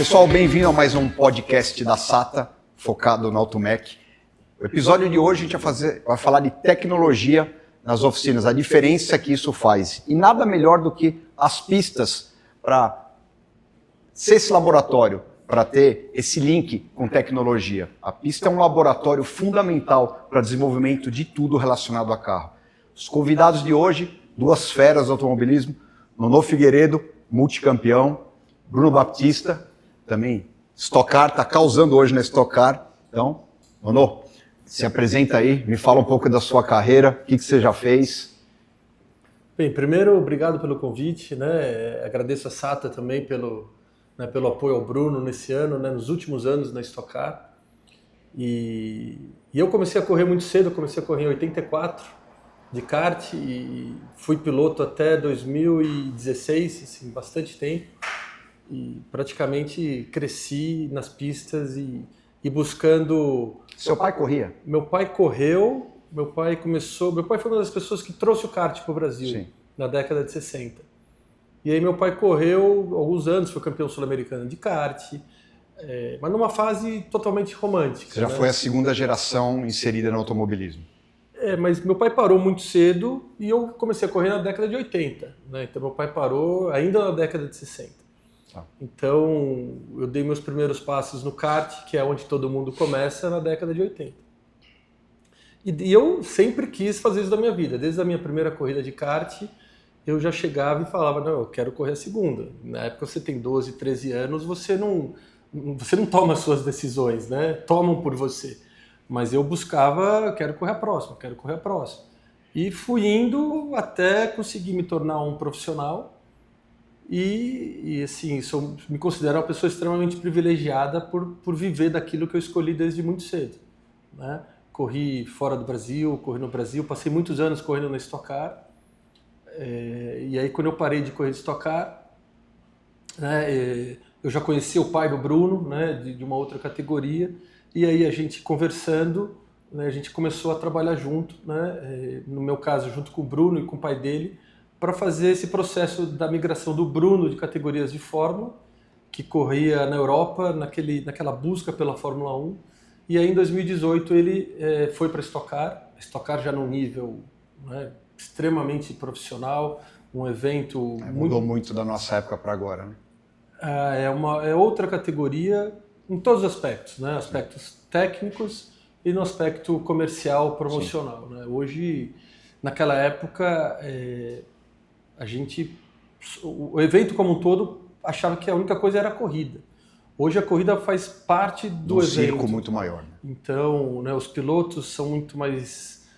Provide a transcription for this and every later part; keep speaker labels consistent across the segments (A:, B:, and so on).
A: Pessoal, bem-vindo a mais um podcast da SATA, focado no Automec. O episódio de hoje a gente vai falar de tecnologia nas oficinas, a diferença que isso faz. E nada melhor do que as pistas para ser esse laboratório, para ter esse link com tecnologia. A pista é um laboratório fundamental para o desenvolvimento de tudo relacionado a carro. Os convidados de hoje, duas feras do automobilismo, Nono Figueiredo, multicampeão, Bruno Baptista, também Stock Car, está causando hoje na Stock Car. Então, Nono, se apresenta aí, me fala um pouco da sua carreira, o que você já fez.
B: Bem, primeiro, obrigado pelo convite, né? Agradeço a SATA também pelo apoio ao Bruno nesse ano, né? Nos últimos anos na Stock Car. E eu comecei a correr muito cedo, comecei a correr em 84 de kart e fui piloto até 2016, assim, bastante tempo. E praticamente cresci nas pistas e buscando...
A: Seu pai corria?
B: Meu pai correu, meu pai foi uma das pessoas que trouxe o kart para o Brasil. Sim. Na década de 60. E aí meu pai correu alguns anos, foi campeão sul-americano de kart, mas numa fase totalmente romântica.
A: Você já foi a segunda geração inserida no automobilismo.
B: Mas meu pai parou muito cedo e eu comecei a correr na década de 80. Né? Então meu pai parou ainda na década de 60. Então, eu dei meus primeiros passos no kart, que é onde todo mundo começa, na década de 80. E eu sempre quis fazer isso da minha vida. Desde a minha primeira corrida de kart, eu já chegava e falava, não, eu quero correr a segunda. Na época você tem 12, 13 anos, você não toma as suas decisões, né? Tomam por você. Mas eu buscava, quero correr a próxima, quero correr a próxima. E fui indo até conseguir me tornar um profissional. E assim, me considero uma pessoa extremamente privilegiada por viver daquilo que eu escolhi desde muito cedo. Né? Corri fora do Brasil, corri no Brasil, passei muitos anos correndo na Stock Car. E aí quando eu parei de correr de Stock Car, né, eu já conheci o pai do Bruno, né, de uma outra categoria, e aí a gente conversando, né, a gente começou a trabalhar junto, né, no meu caso junto com o Bruno e com o pai dele, para fazer esse processo da migração do Bruno de categorias de Fórmula, que corria na Europa, naquela busca pela Fórmula 1, e aí em 2018 ele foi para a Stock Car já num nível, né, extremamente profissional, um evento...
A: Mudou muito da nossa época para agora, né?
B: É outra categoria em todos os aspectos, né? Aspectos técnicos e no aspecto comercial, promocional. Né? Hoje, naquela época, o evento como um todo achava que a única coisa era a corrida. Hoje a corrida faz parte do evento.
A: Um circo muito maior. Né?
B: Então, né, os pilotos são muito mais...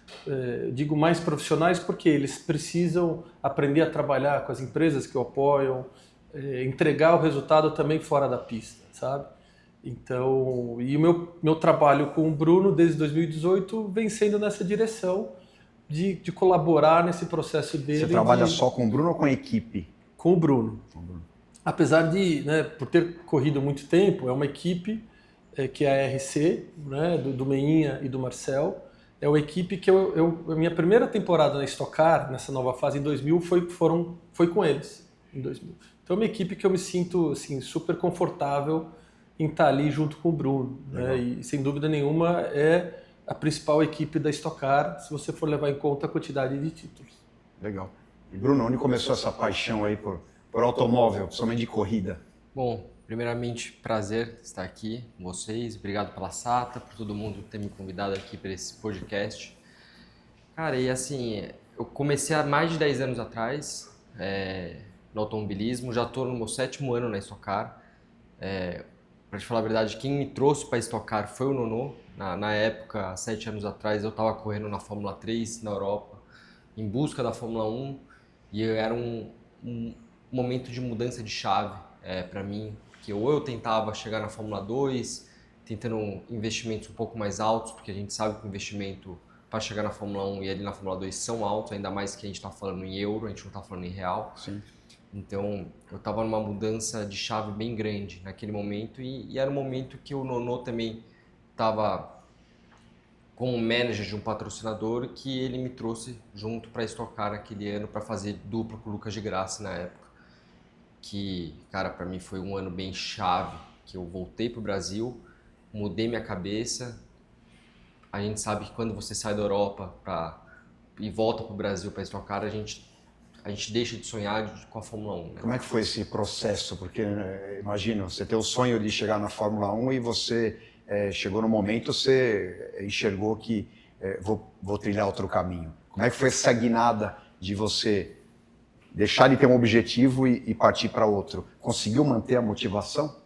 B: digo mais profissionais porque eles precisam aprender a trabalhar com as empresas que o apoiam, entregar o resultado também fora da pista, sabe? Então, e o meu trabalho com o Bruno desde 2018 vem sendo nessa direção de colaborar nesse processo dele.
A: Você trabalha só com o Bruno ou com a equipe?
B: Com o Bruno. Apesar de, né, por ter corrido muito tempo, é uma equipe que é a RC, né, do Meinha e do Marcel. É uma equipe que a minha primeira temporada na Stock Car, nessa nova fase em 2000, foi com eles, em 2000. Então é uma equipe que eu me sinto assim, super confortável em estar ali junto com o Bruno. Né? E sem dúvida nenhuma é a principal equipe da Stock Car, se você for levar em conta a quantidade de títulos.
A: Legal. E Bruno, onde começou essa paixão aí por automóvel, principalmente de corrida?
C: Bom, primeiramente, prazer estar aqui com vocês. Obrigado pela SATA, por todo mundo ter me convidado aqui para esse podcast. Cara, e assim, eu comecei há mais de 10 anos atrás no automobilismo. Já estou no meu 7º ano na Stock Car. Para te falar a verdade, quem me trouxe para a Stock Car foi o Nono. Na época, há 7 anos atrás, eu estava correndo na Fórmula 3 na Europa, em busca da Fórmula 1. E era um momento de mudança de chave para mim, que ou eu tentava chegar na Fórmula 2, tentando investimentos um pouco mais altos, porque a gente sabe que o investimento para chegar na Fórmula 1 e ali na Fórmula 2 são altos, ainda mais que a gente está falando em euro, a gente não está falando em real.
A: Sim.
C: Então, eu estava numa mudança de chave bem grande naquele momento e era um momento que o Nono também estava como manager de um patrocinador, que ele me trouxe junto para Stock Car aquele ano para fazer dupla com o Lucas de Grassi na época. Que, cara, para mim foi um ano bem chave que eu voltei para o Brasil, mudei minha cabeça. A gente sabe que quando você sai da Europa e volta para o Brasil para Stock Car, a gente deixa de sonhar com a Fórmula 1. Né?
A: Como é que foi esse processo? Porque imagina, você tem o sonho de chegar na Fórmula 1 e você chegou no momento, você enxergou que vou trilhar outro caminho. Como é que foi essa guinada de você deixar de ter um objetivo e partir para outro? Conseguiu manter a motivação?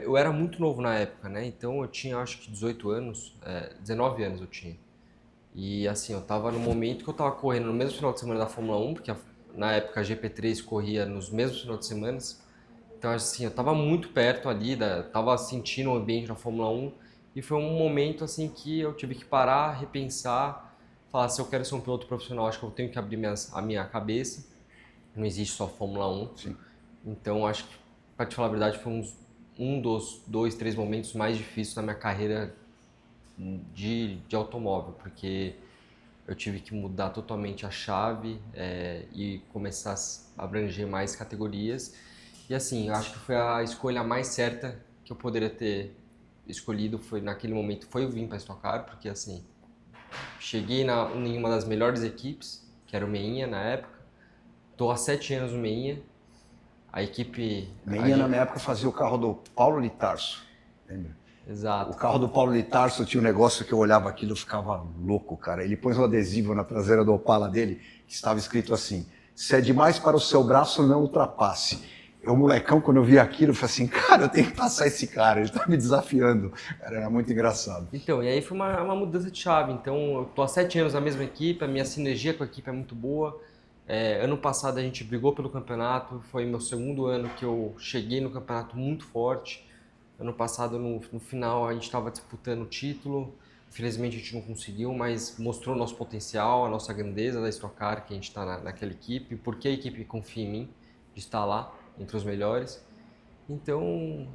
C: Eu era muito novo na época, né? Então eu tinha acho que 18 anos, 19 anos eu tinha. E assim, eu tava no momento que eu tava correndo no mesmo final de semana da Fórmula 1, porque na época a GP3 corria nos mesmos finais de semana. Então assim, eu tava muito perto ali, tava sentindo o ambiente da Fórmula 1 e foi um momento assim que eu tive que parar, repensar, falar se eu quero ser um piloto profissional, acho que eu tenho que abrir a minha cabeça. Não existe só Fórmula 1.
A: Sim.
C: Então acho que, para te falar a verdade, foi um dos 2, 3 momentos mais difíceis da minha carreira de automóvel, porque eu tive que mudar totalmente a chave e começar a abranger mais categorias. E assim, eu acho que foi a escolha mais certa que eu poderia ter escolhido, foi naquele momento, foi vir para Stock Car, porque assim, cheguei em uma das melhores equipes, que era o Meinha na época, estou há 7 anos no Meinha, a equipe...
A: Meinha na minha época fazia o carro do Paulo de Tarso, lembra?
C: Exato.
A: O carro do Paulo de Tarso tinha um negócio que eu olhava aquilo e ficava louco, cara. Ele pôs um adesivo na traseira do Opala dele que estava escrito assim: se é demais para o seu braço, não ultrapasse. Eu, molecão, quando eu vi aquilo, eu falei assim, cara, eu tenho que passar esse cara, ele está me desafiando. Cara, era muito engraçado.
C: Então, e aí foi uma mudança de chave. Então, eu tô há 7 anos na mesma equipe, a minha sinergia com a equipe é muito boa. Ano passado a gente brigou pelo campeonato, foi meu segundo ano que eu cheguei no campeonato muito forte. Ano passado, no final, a gente estava disputando o título. Infelizmente, a gente não conseguiu, mas mostrou o nosso potencial, a nossa grandeza da Stock Car, que a gente está naquela equipe, porque a equipe confia em mim de estar lá, entre os melhores. Então,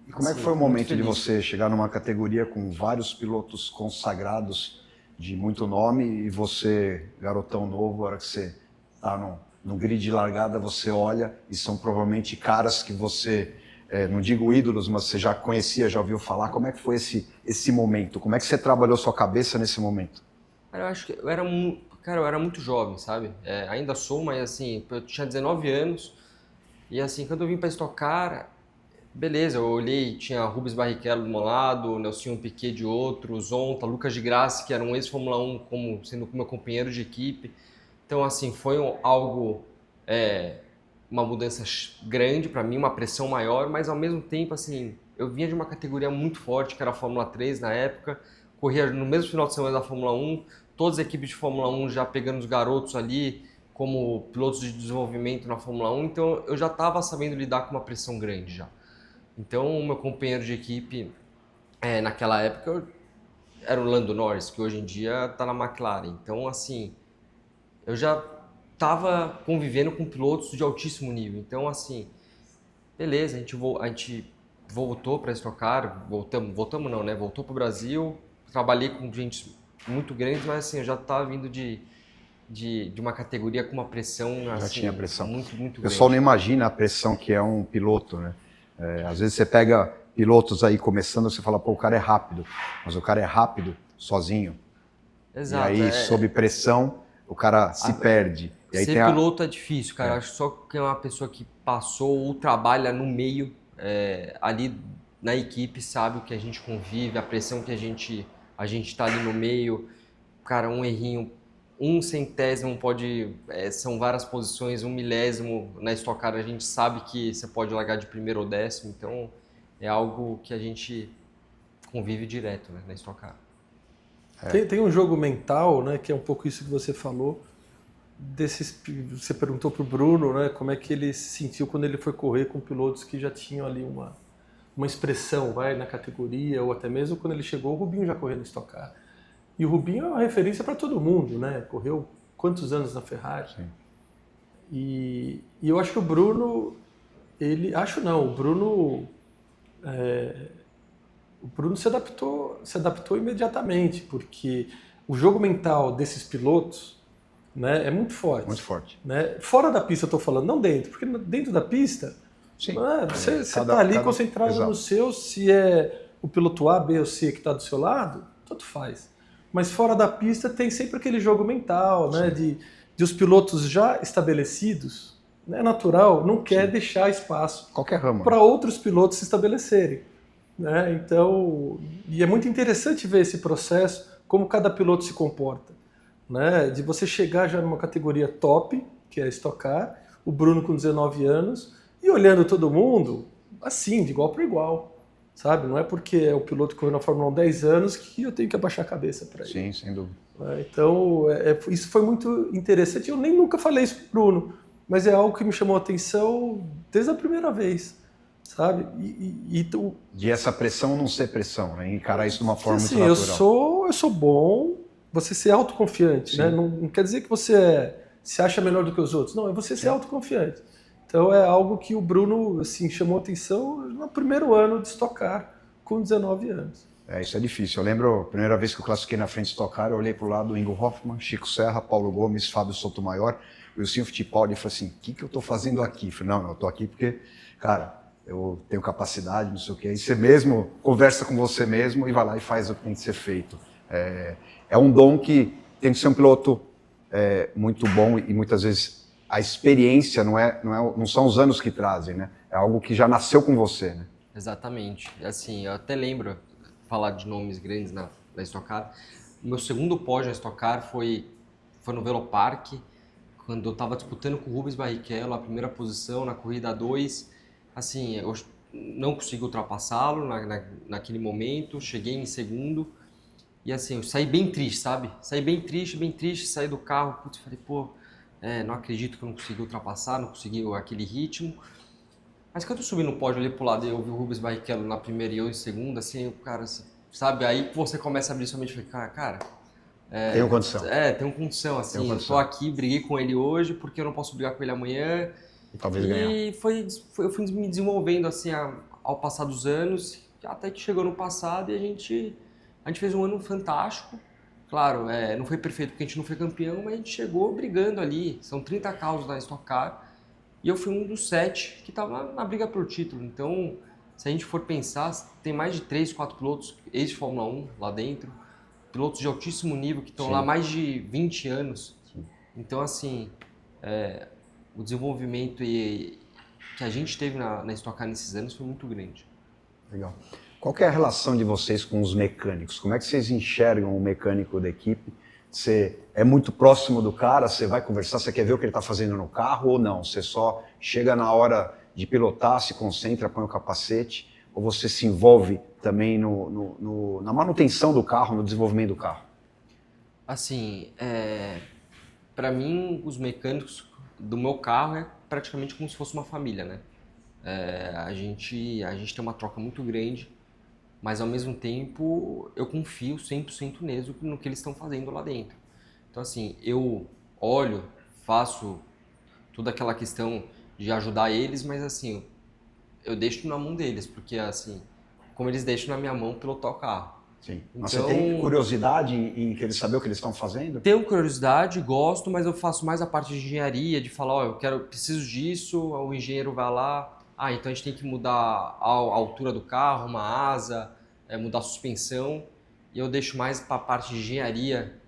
A: E como é que foi o momento de você chegar numa categoria com vários pilotos consagrados de muito nome e você, garotão novo, a hora que você está no grid de largada, você olha e são provavelmente caras que você... não digo ídolos, mas você já conhecia, já ouviu falar. Como é que foi esse momento? Como é que você trabalhou sua cabeça nesse momento?
C: Eu acho que eu era muito jovem, sabe? Ainda sou, mas assim, eu tinha 19 anos e assim, quando eu vim para Stock Car, beleza, eu olhei, tinha Rubens Barrichello do meu lado, Nelson Piquet de outro, Zonta, Lucas de Grassi, que era um ex-Fórmula 1, sendo meu companheiro de equipe. Então, assim, foi algo... uma mudança grande para mim, uma pressão maior, mas ao mesmo tempo, assim, eu vinha de uma categoria muito forte, que era a Fórmula 3 na época, corria no mesmo final de semana da Fórmula 1, todas as equipes de Fórmula 1 já pegando os garotos ali como pilotos de desenvolvimento na Fórmula 1, então eu já estava sabendo lidar com uma pressão grande já. Então, o meu companheiro de equipe, naquela época, era o Lando Norris, que hoje em dia está na McLaren. Então, assim, eu já estava convivendo com pilotos de altíssimo nível. Então, assim, beleza, a gente voltou para Stock Car, voltamos não, né? Voltou para o Brasil, trabalhei com gente muito grande, mas assim, eu já estava vindo de uma categoria com uma pressão, assim,
A: Já tinha pressão.
C: Muito, muito grande.
A: O pessoal não imagina a pressão que é um piloto, né? Às vezes você pega pilotos aí começando, você fala, pô, o cara é rápido, mas o cara é rápido sozinho.
C: Exato.
A: E aí, sob pressão, o cara se perde. E aí
C: Ser piloto é difícil, cara. Acho que só que é uma pessoa que passou ou trabalha no meio, ali na equipe, sabe o que a gente convive, a pressão que a gente tá ali no meio. Cara, um errinho, 1/100º pode... são várias posições, 1/1000 na Stock Car a gente sabe que você pode largar de primeiro ou 10º, então é algo que a gente convive direto, né, na Stock Car.
B: Tem um jogo mental, né, que é um pouco isso que você falou. Você perguntou para o Bruno, né, como é que ele se sentiu quando ele foi correr com pilotos que já tinham ali uma expressão na categoria, ou até mesmo quando ele chegou, o Rubinho já correu no Stock Car. E o Rubinho é uma referência para todo mundo, né? Correu quantos anos na Ferrari.
A: Sim.
B: E eu acho que o Bruno, o Bruno se adaptou imediatamente, porque o jogo mental desses pilotos, né, é muito forte.
A: Muito forte.
B: Né? Fora da pista eu estou falando, não dentro, porque dentro da pista
A: Sim.
B: Você está ali concentrado
A: exato.
B: no seu, se é o piloto A, B ou C que está do seu lado, tanto faz. Mas fora da pista tem sempre aquele jogo mental, né, de os pilotos já estabelecidos, é natural, não quer deixar espaço
A: Qualquer ramo,
B: para
A: né?
B: outros pilotos se estabelecerem. Né? Então, e é muito interessante ver esse processo, como cada piloto se comporta. Né? De você chegar já numa categoria top, que é Stock Car, o Bruno com 19 anos, e olhando todo mundo, assim, de igual para igual. Sabe? Não é porque é o piloto que correu na Fórmula 1 há 10 anos que eu tenho que abaixar a cabeça para ele.
A: Sim, sem dúvida.
B: Então, isso foi muito interessante. Eu nem nunca falei isso pro Bruno, mas é algo que me chamou a atenção desde a primeira vez, sabe?
A: De essa pressão não ser pressão, né? Encarar isso de uma forma
B: assim,
A: muito natural.
B: eu sou bom, você ser autoconfiante, né? Não quer dizer que você se acha melhor do que os outros. Não, é você ser autoconfiante. Então é algo que o Bruno assim, chamou a atenção no primeiro ano de Stock Car, com 19 anos.
A: Isso é difícil. Eu lembro a primeira vez que eu classifiquei na frente de Stock Car, eu olhei para o lado do Ingo Hoffmann, Chico Serra, Paulo Gomes, Fábio Sotomayor, e o Wilson Fittipaldi, e falei assim, o que eu estou fazendo aqui? Eu falei, não, eu estou aqui porque, cara, eu tenho capacidade, não sei o quê. Aí você mesmo conversa com você mesmo e vai lá e faz o que tem que ser feito. É um dom que tem que ser um piloto muito bom e muitas vezes a experiência não são os anos que trazem, né? É algo que já nasceu com você, né?
C: Exatamente. Assim, eu até lembro, falar de nomes grandes na Stock Car, o meu segundo pódio na Stock Car foi no Velopark, quando eu estava disputando com o Rubens Barrichello a primeira posição na corrida 2. Assim, eu não consegui ultrapassá-lo naquele momento, cheguei em segundo e assim, eu saí bem triste, sabe? Saí bem triste, saí do carro, putz, falei, pô, não acredito que eu não consegui ultrapassar, não consegui aquele ritmo. Mas quando eu subi no pódio ali pro lado e eu vi o Rubens Barrichello na primeira e eu em segunda, assim, o cara, sabe? Aí você começa a abrir sua mente e fala, cara...
A: Tenho condição.
C: Tenho condição, assim, eu tô aqui, briguei com ele hoje, porque eu não posso brigar com ele amanhã.
A: E talvez ganhar.
C: E eu fui me desenvolvendo, assim, ao passar dos anos, até que chegou no passado e a gente fez um ano fantástico. Claro, não foi perfeito porque a gente não foi campeão, mas a gente chegou brigando ali. São 30 carros na Stock Car. E eu fui um dos 7 que estava na briga pelo título. Então, se a gente for pensar, tem mais de 3, 4 pilotos ex-Fórmula 1 lá dentro, pilotos de altíssimo nível que estão lá há mais de 20 anos. Sim. Então, assim, o desenvolvimento que a gente teve na Stock Car nesses anos foi muito grande.
A: Legal. Qual que é a relação de vocês com os mecânicos? Como é que vocês enxergam o mecânico da equipe? Você é muito próximo do cara, você vai conversar, você quer ver o que ele está fazendo no carro ou não? Você só chega na hora de pilotar, se concentra, põe o capacete, ou você se envolve também na manutenção do carro, no desenvolvimento do carro?
C: Assim, para mim, os mecânicos do meu carro é praticamente como se fosse uma família, né? A gente tem uma troca muito grande, mas ao mesmo tempo eu confio 100% neles no que eles estão fazendo lá dentro. Então assim, eu olho, faço toda aquela questão de ajudar eles, mas assim, eu deixo na mão deles, porque assim, como eles deixam na minha mão pilotar o carro.
A: Sim. Mas você tem curiosidade em querer saber o que eles estão fazendo?
C: Tenho curiosidade, gosto, mas eu faço mais a parte de engenharia, de falar, preciso disso, o engenheiro vai lá, então a gente tem que mudar a altura do carro, uma asa, mudar a suspensão, e eu deixo mais para a parte de engenharia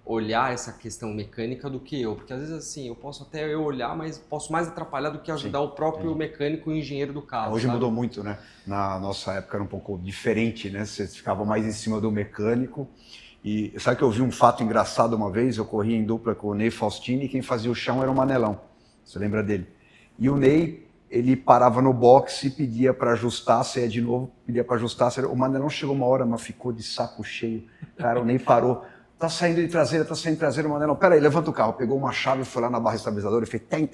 C: olhar essa questão mecânica do que eu, porque às vezes assim, eu posso até olhar, mas posso mais atrapalhar do que ajudar o próprio mecânico e engenheiro do carro.
A: Hoje
C: sabe?
A: Mudou muito, né? Na nossa época era um pouco diferente, né? Você ficava mais em cima do mecânico. E sabe que eu vi um fato engraçado uma vez? Eu corria em dupla com o Ney Faustini e quem fazia o chão era o Manelão. Você lembra dele? E o Ney, ele parava no boxe e pedia para ajustar, saia de novo, pedia para ajustar. O Manelão chegou uma hora, mas ficou de saco cheio. Cara, o Ney parou. Tá saindo de traseira, o Manelão. Peraí, levanta o carro. Pegou uma chave, foi lá na barra estabilizadora e fez tem.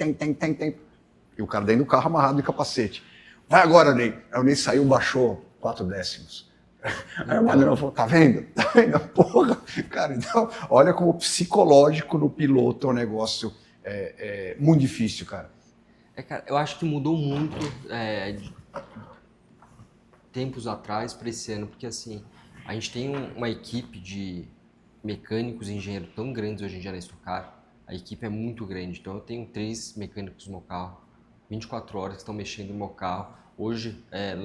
A: E o cara dentro do carro amarrado de capacete. Vai agora, Ney. Aí o Ney saiu, baixou 4 décimos. Aí o Manelão falou, tá vendo? Porra. Cara, então, olha como o psicológico no piloto é um negócio muito difícil, cara.
C: Cara, eu acho que mudou muito de tempos atrás para esse ano, porque assim, a gente tem uma equipe de mecânicos e engenheiros tão grandes hoje em dia na Stock Car. A equipe é muito grande, então eu tenho 3 mecânicos no meu carro, 24 horas que estão mexendo no meu carro. Hoje,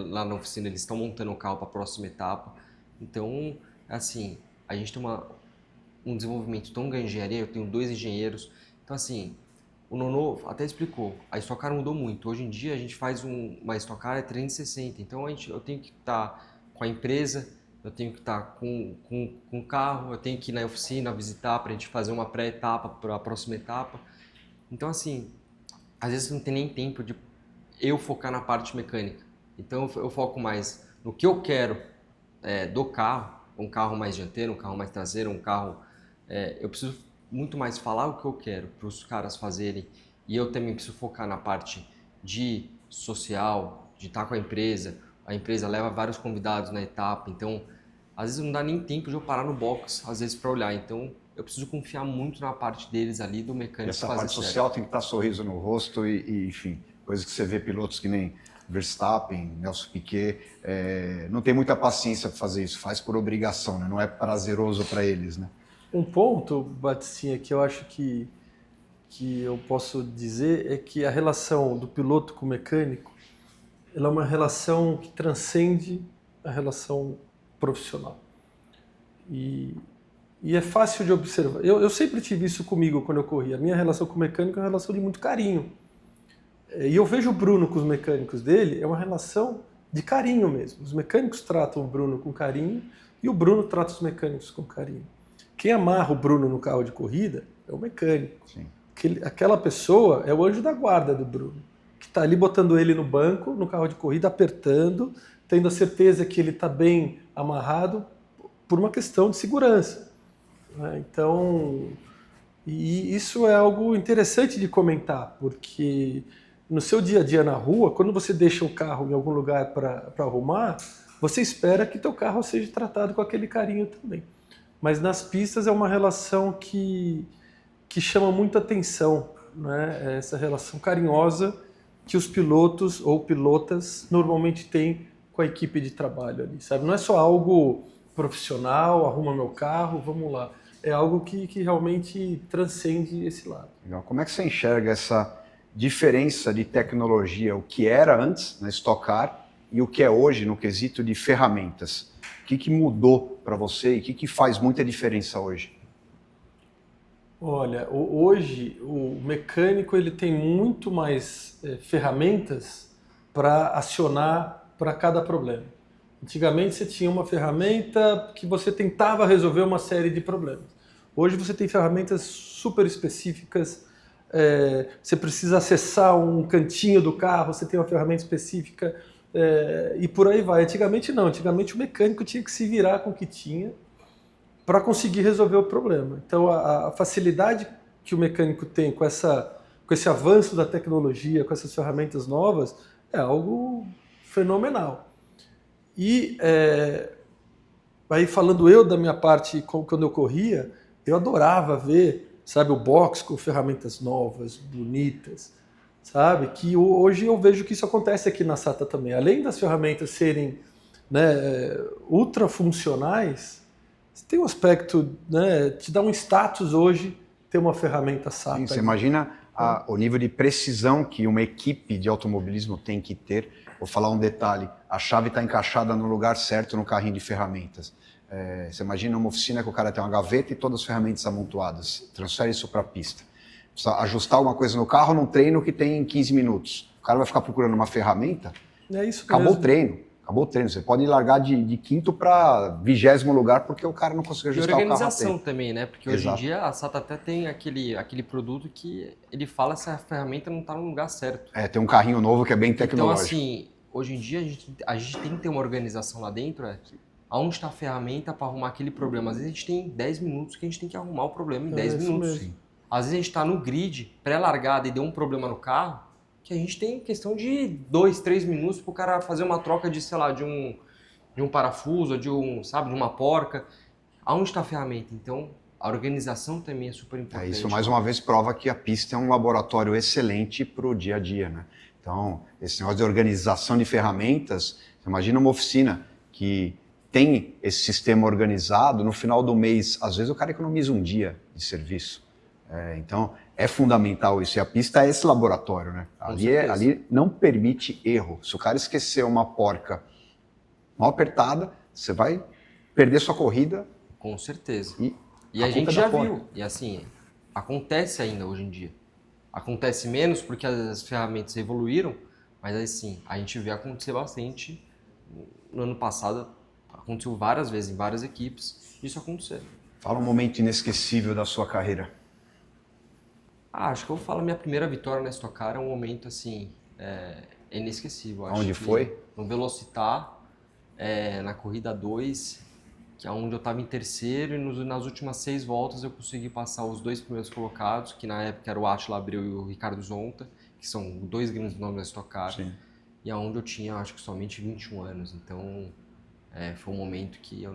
C: lá na oficina, eles estão montando o carro para a próxima etapa. Então, assim, a gente tem um desenvolvimento tão grande em engenharia, eu tenho 2 engenheiros. Então, assim, o Nono até explicou, a Stock Car mudou muito. Hoje em dia, a gente faz uma Stock Car 360. Então, eu tenho que estar com a empresa, eu tenho que estar com o carro, eu tenho que ir na oficina visitar para a gente fazer uma pré-etapa para a próxima etapa. Então, assim, às vezes não tem nem tempo de eu focar na parte mecânica. Então, eu foco mais no que eu quero do carro, um carro mais dianteiro, um carro mais traseiro, um carro... eu preciso muito mais falar o que eu quero para os caras fazerem, e eu também preciso focar na parte de social, de estar com a empresa leva vários convidados na etapa, então às vezes não dá nem tempo de eu parar no box, às vezes para olhar, então eu preciso confiar muito na parte deles ali, do mecânico.
A: Essa parte social tem que estar sorriso no rosto e enfim, coisa que você vê pilotos que nem Verstappen, Nelson Piquet, não tem muita paciência para fazer isso, faz por obrigação, né? Não é prazeroso para eles, né?
B: Um ponto, Batistinha, que eu acho que eu posso dizer é que a relação do piloto com o mecânico, ela é uma relação que transcende a relação profissional. E é fácil de observar. Eu sempre tive isso comigo quando eu corria. A minha relação com o mecânico é uma relação de muito carinho. E eu vejo o Bruno com os mecânicos dele, é uma relação de carinho mesmo. Os mecânicos tratam o Bruno com carinho e o Bruno trata os mecânicos com carinho. Quem amarra o Bruno no carro de corrida é o mecânico.
A: Sim.
B: Aquela pessoa é o anjo da guarda do Bruno, que está ali botando ele no banco, no carro de corrida, apertando, tendo a certeza que ele está bem amarrado por uma questão de segurança. Então, e isso é algo interessante de comentar, porque no seu dia a dia na rua, quando você deixa o carro em algum lugar para arrumar, você espera que teu carro seja tratado com aquele carinho também. Mas nas pistas é uma relação que chama muita atenção, né? Essa relação carinhosa que os pilotos ou pilotas normalmente têm com a equipe de trabalho ali, sabe? Não é só algo profissional, arruma meu carro, vamos lá. É algo que realmente transcende esse lado.
A: Legal. Como é que você enxerga essa diferença de tecnologia, o que era antes na Stock Car e o que é hoje no quesito de ferramentas? O que mudou para você e o que faz muita diferença hoje?
B: Olha, hoje o mecânico ele tem muito mais ferramentas para acionar para cada problema. Antigamente você tinha uma ferramenta que você tentava resolver uma série de problemas. Hoje você tem ferramentas super específicas, você precisa acessar um cantinho do carro, você tem uma ferramenta específica e por aí vai. Antigamente não, antigamente o mecânico tinha que se virar com o que tinha para conseguir resolver o problema. Então a facilidade que o mecânico tem com esse avanço da tecnologia, com essas ferramentas novas, é algo fenomenal. E aí falando eu da minha parte, quando eu corria, eu adorava ver, sabe, o box com ferramentas novas, bonitas, sabe? Que hoje eu vejo que isso acontece aqui na SATA também. Além das ferramentas serem, né, ultra funcionais, tem um aspecto, né, te dá um status hoje ter uma ferramenta SATA.
A: Sim, você imagina o nível de precisão que uma equipe de automobilismo tem que ter. Vou falar um detalhe, a chave está encaixada no lugar certo no carrinho de ferramentas. Você imagina uma oficina que o cara tem uma gaveta e todas as ferramentas amontoadas. Transfere isso para a pista. Precisa ajustar uma coisa no carro num treino que tem 15 minutos. O cara vai ficar procurando uma ferramenta?
B: É isso
A: acabou
B: mesmo.
A: o treino. Acabou o treino. Você pode largar de quinto para 20º lugar porque o cara não conseguiu ajustar o carro.
C: E organização também, né? Porque hoje
A: Exato.
C: em dia a SATA até tem aquele produto que ele fala se a ferramenta não está no lugar certo.
A: Tem um carrinho novo que é bem tecnológico.
C: Então, assim, hoje em dia a gente tem que ter uma organização lá dentro, aonde está a ferramenta para arrumar aquele problema. Às vezes a gente tem 10 minutos que a gente tem que arrumar o problema em 10 minutos.
B: Mesmo.
C: Às vezes a gente está no grid, pré-largada e deu um problema no carro, que a gente tem questão de 2, 3 minutos para o cara fazer uma troca de, sei lá, de um parafuso, de uma porca. Aonde está a ferramenta? Então, a organização também é super importante.
A: Isso mais uma vez prova que a pista é um laboratório excelente para o dia a dia, né? Então, esse negócio de organização de ferramentas, você imagina uma oficina que tem esse sistema organizado, no final do mês, às vezes o cara economiza um dia de serviço. Então, É fundamental isso. E a pista é esse laboratório, né? Ali não permite erro. Se o cara esquecer uma porca mal apertada, você vai perder sua corrida.
C: Com certeza.
A: E
C: a gente já viu. E assim, acontece ainda hoje em dia. Acontece menos porque as ferramentas evoluíram, mas assim, a gente vê acontecer bastante. No ano passado, aconteceu várias vezes em várias equipes isso acontecer.
A: Fala um momento inesquecível da sua carreira.
C: Acho que eu falo minha primeira vitória na Stock Car é um momento assim, inesquecível.
A: Onde foi?
C: No Velocitar, na corrida 2, que é onde eu estava em terceiro, e nas últimas 6 voltas eu consegui passar os 2 primeiros colocados, que na época era o Átila Abreu e o Ricardo Zonta, que são 2 grandes nomes da Stock Car.
A: Sim.
C: E aonde eu tinha, acho que somente 21 anos. Então, foi um momento que eu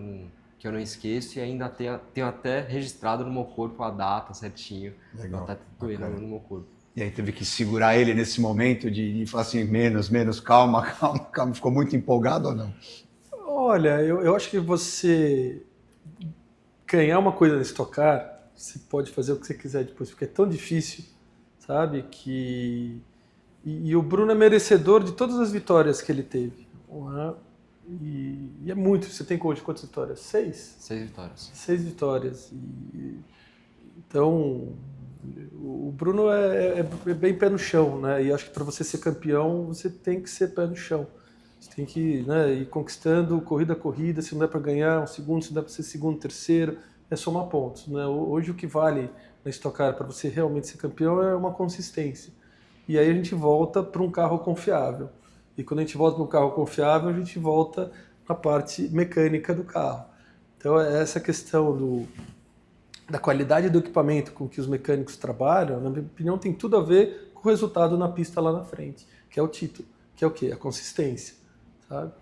C: não esqueço, e ainda tenho até registrado no meu corpo a data certinho.
A: Legal.
C: Tá tatuando no meu corpo.
A: E aí teve que segurar ele nesse momento de falar assim, menos, calma. Ficou muito empolgado ou não?
B: Olha, eu acho que você ganhar uma coisa nesse Stock, você pode fazer o que você quiser depois, porque é tão difícil, sabe? E o Bruno é merecedor de todas as vitórias que ele teve. E é muito. Você tem hoje quantas vitórias? 6?
C: 6 vitórias.
B: 6 vitórias. Então, o Bruno é bem pé no chão, né? E acho que para você ser campeão, você tem que ser pé no chão. Você tem que, né, ir conquistando corrida a corrida. Se não der para ganhar um segundo, se não der para ser segundo, terceiro, é somar pontos, né? Hoje o que vale na Stock Car para você realmente ser campeão é uma consistência. E aí a gente volta para um carro confiável. E quando a gente volta para um carro confiável, a gente volta na parte mecânica do carro. Então, essa questão da qualidade do equipamento com que os mecânicos trabalham, na minha opinião, tem tudo a ver com o resultado na pista lá na frente, que é o título, que é o quê? A consistência, sabe?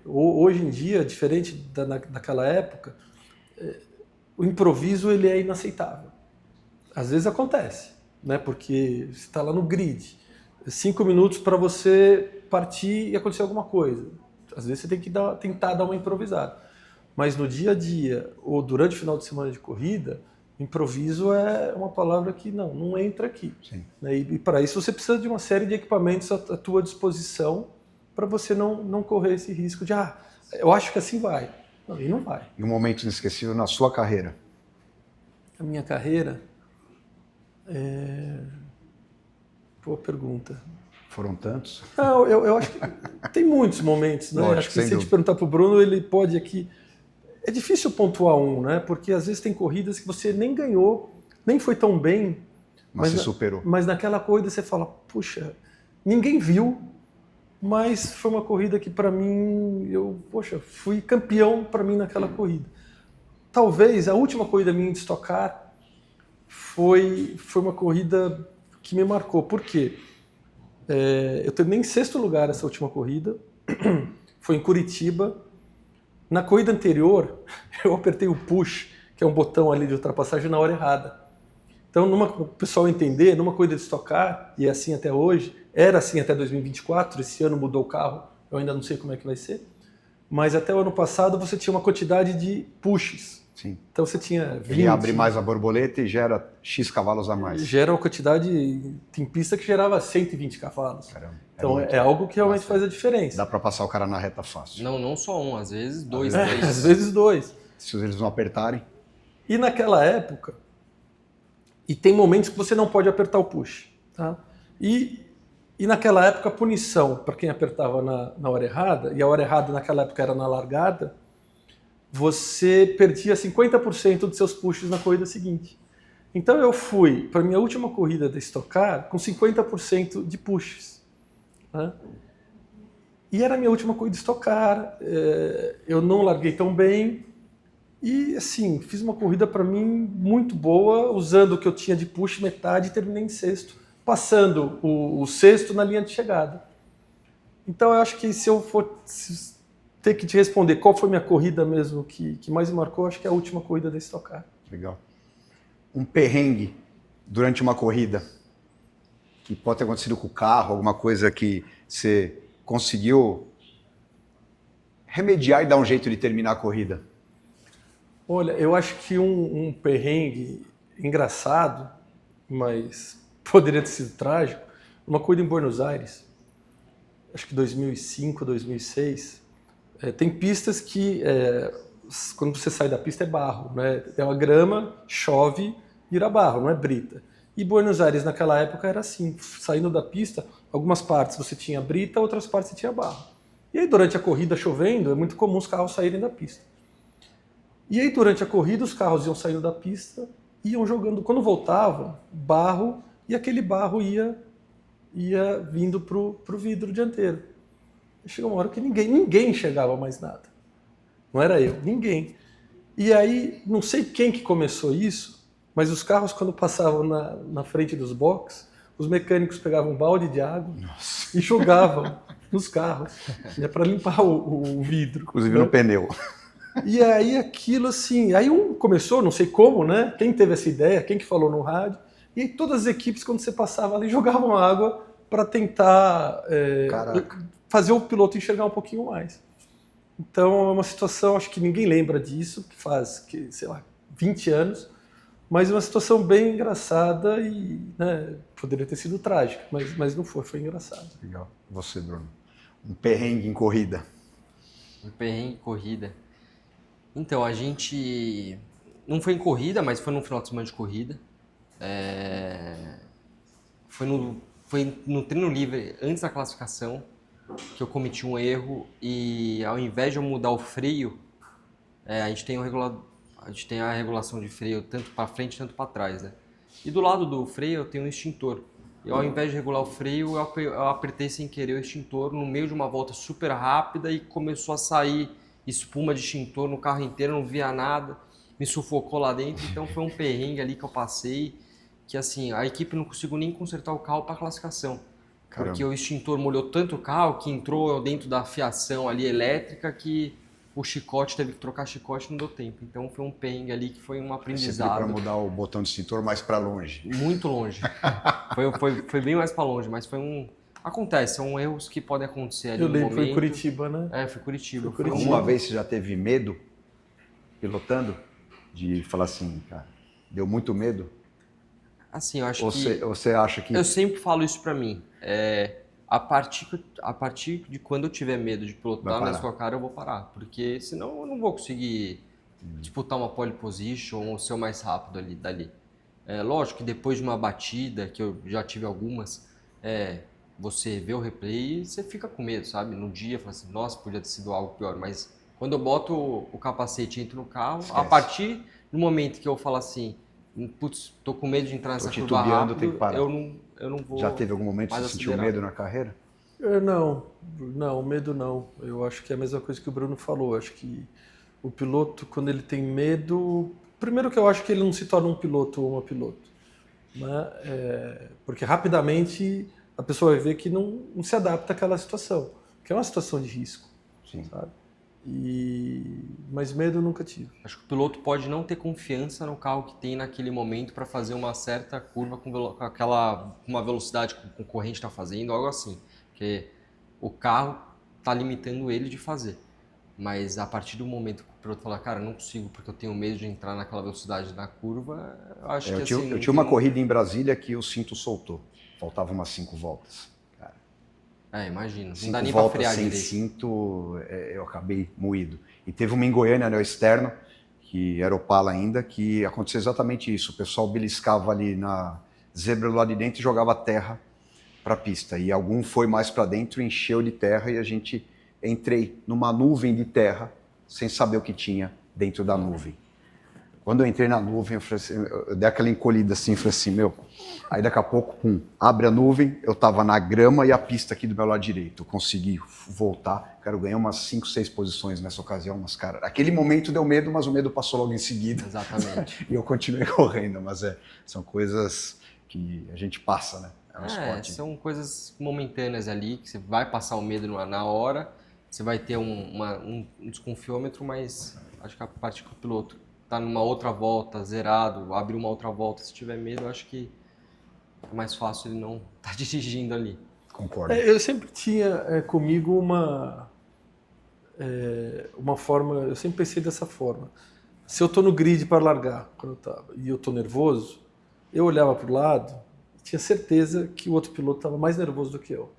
B: Hoje em dia, diferente daquela época, o improviso ele é inaceitável. Às vezes acontece, né? Porque você está lá no grid, 5 minutos para você partir e acontecer alguma coisa. Às vezes você tem que tentar dar uma improvisada. Mas no dia a dia, ou durante o final de semana de corrida, improviso é uma palavra que não entra aqui. Né? E para isso você precisa de uma série de equipamentos à tua disposição para você não correr esse risco de, eu acho que assim vai. Não, e não vai.
A: E um momento inesquecível na sua carreira?
B: A minha carreira... Boa pergunta.
A: Foram tantos?
B: Não, eu acho que tem muitos momentos, né?
A: Lógico,
B: acho que se a gente
A: dúvida.
B: perguntar para o Bruno, ele pode aqui... É difícil pontuar um, né? Porque às vezes tem corridas que você nem ganhou, nem foi tão bem.
A: Mas se superou.
B: Mas naquela corrida você fala, puxa, ninguém viu, mas foi uma corrida que para mim, fui campeão para mim naquela corrida. Talvez a última corrida minha de Stock Car foi uma corrida que me marcou. Por quê? Eu terminei em 6º lugar essa última corrida, foi em Curitiba. Na corrida anterior, eu apertei o push, que é um botão ali de ultrapassagem, na hora errada. Então, o pessoal entender, numa corrida de Stock Car, e é assim até hoje, era assim até 2024, esse ano mudou o carro, eu ainda não sei como é que vai ser, mas até o ano passado você tinha uma quantidade de pushes.
A: Sim.
B: Então você tinha 20.
A: Ele abre mais a borboleta e gera X cavalos a mais.
B: Gera uma quantidade, tem pista que gerava 120 cavalos.
A: Caramba,
B: então é algo que realmente faz a diferença.
A: Dá para passar o cara na reta fácil.
C: Não só um, às vezes 2, 3.
B: Às vezes 2.
A: Se eles não apertarem.
B: E naquela época, e tem momentos que você não pode apertar o push. Tá? E naquela época a punição para quem apertava na hora errada, e a hora errada naquela época era na largada, você perdia 50% dos seus pushes na corrida seguinte. Então eu fui para a minha última corrida da Stock Car com 50% de pushes. Né? E era a minha última corrida de Stock Car, eu não larguei tão bem, e assim, fiz uma corrida para mim muito boa, usando o que eu tinha de push metade e terminei em 6º, passando o 6º na linha de chegada. Então eu acho que se eu for ter que te responder qual foi minha corrida mesmo que mais me marcou, acho que é a última corrida da Stock Car.
A: Legal. Um perrengue durante uma corrida que pode ter acontecido com o carro, alguma coisa que você conseguiu remediar e dar um jeito de terminar a corrida?
B: Olha, eu acho que um perrengue engraçado, mas poderia ter sido trágico. Uma corrida em Buenos Aires, acho que 2005, 2006, tem pistas que quando você sai da pista é barro, né? É uma grama, chove, vira barro, não é brita. E Buenos Aires naquela época era assim, saindo da pista, algumas partes você tinha brita, outras partes você tinha barro. E aí durante a corrida chovendo, é muito comum os carros saírem da pista. E aí durante a corrida os carros iam saindo da pista, iam jogando, quando voltavam, barro, e aquele barro ia vindo pro vidro dianteiro. E chegou uma hora que ninguém enxergava mais nada. Não era eu, ninguém. E aí, não sei quem que começou isso, mas os carros, quando passavam na frente dos boxes, os mecânicos pegavam um balde de água e jogavam nos carros, para limpar o vidro.
A: Inclusive no pneu.
B: E aí aquilo assim, aí começou, não sei como, né? Quem teve essa ideia, quem que falou no rádio, e aí todas as equipes, quando você passava ali, jogavam água para tentar fazer o piloto enxergar um pouquinho mais. Então é uma situação, acho que ninguém lembra disso, que faz, sei lá, 20 anos, mas é uma situação bem engraçada e, né, poderia ter sido trágica, mas não foi engraçado.
A: Legal. Você, Bruno? Um perrengue em corrida.
C: Um perrengue em corrida. Então, a gente não foi em corrida, mas foi no final de semana de corrida. Foi no treino livre, antes da classificação, que eu cometi um erro e ao invés de eu mudar o freio, a gente tem a regulação de freio tanto para frente quanto para trás, né? E do lado do freio eu tenho um extintor. E ao invés de regular o freio, eu apertei sem querer o extintor no meio de uma volta super rápida e começou a sair espuma de extintor no carro inteiro, não via nada, me sufocou lá dentro. Então foi um perrengue ali que eu passei, que assim, a equipe não conseguiu nem consertar o carro para classificação.
A: Caramba.
C: Porque o extintor molhou tanto o carro que entrou dentro da fiação ali elétrica que o chicote, teve que trocar chicote e não deu tempo. Então foi um perrengue ali que foi um aprendizado.
A: Para mudar o botão de extintor mais para longe.
C: Muito longe. foi bem mais para longe, mas foi um... Acontece, são erros que podem acontecer ali
B: eu
C: no
B: lembro,
C: momento.
B: foi em Curitiba, né?
C: Foi Curitiba.
A: Alguma vez você já teve medo pilotando? De falar assim, cara, deu muito medo?
C: Assim, eu acho
A: Você acha que...
C: Eu sempre falo isso pra mim. A partir de quando eu tiver medo de pilotar na sua cara, eu vou parar. Porque senão eu não vou conseguir disputar uma pole position ou ser o mais rápido dali. Lógico que depois de uma batida, que eu já tive algumas, você vê o replay e você fica com medo, sabe? No dia, fala assim, nossa, podia ter sido algo pior. Mas quando eu boto o capacete e entro no carro, esquece. A partir do momento que eu falo assim, putz, tô com medo de entrar nessa curva rápido,
A: tem que parar.
C: eu não vou.
A: Já teve algum momento que você sentiu medo na carreira?
B: Não, medo não. Eu acho que é a mesma coisa que o Bruno falou. Acho que o piloto, quando ele tem medo... Primeiro que eu acho que ele não se torna um piloto ou uma piloto. Né? Porque rapidamente a pessoa vai ver que não se adapta àquela situação. Que é uma situação de risco.
A: Sim.
B: Sabe? Mas medo eu nunca tive.
C: Acho que o piloto pode não ter confiança no carro que tem naquele momento para fazer uma certa curva com uma velocidade que o concorrente está fazendo, algo assim. Porque o carro está limitando ele de fazer. Mas a partir do momento que o piloto fala, cara, não consigo porque eu tenho medo de entrar naquela velocidade na curva, eu acho que assim...
A: Eu tinha uma corrida em Brasília que o cinto soltou. Faltavam umas 5 voltas.
C: Imagino.
A: 5
C: não dá nem para
A: voltas
C: frear
A: sem
C: direito.
A: cinto, eu acabei moído. E teve uma em Goiânia, anel externo, que era Opala ainda, que aconteceu exatamente isso. O pessoal beliscava ali na zebra do lado de dentro e jogava terra para a pista. E algum foi mais para dentro, encheu de terra e a gente entrei numa nuvem de terra sem saber o que tinha dentro da nuvem. Quando eu entrei na nuvem, eu dei aquela encolhida assim, falei assim, Aí daqui a pouco, abre a nuvem, eu tava na grama e a pista aqui do meu lado direito. Eu consegui voltar, quero ganhar umas 5, 6 posições nessa ocasião, mas cara, aquele momento deu medo, mas o medo passou logo em seguida.
C: Exatamente.
A: E eu continuei correndo, mas são coisas que a gente passa, né? Um esporte.
C: São coisas momentâneas ali, que você vai passar o medo na hora, você vai ter um desconfiômetro, mas acho que a parte que o piloto tá numa outra volta, zerado, abrir uma outra volta, se tiver medo, eu acho que é mais fácil ele não estar dirigindo ali.
A: Concordo.
B: Eu sempre tinha comigo uma forma, eu sempre pensei dessa forma. Se eu tô no grid para largar, quando eu tava, e eu tô nervoso, eu olhava para o lado e tinha certeza que o outro piloto estava mais nervoso do que eu.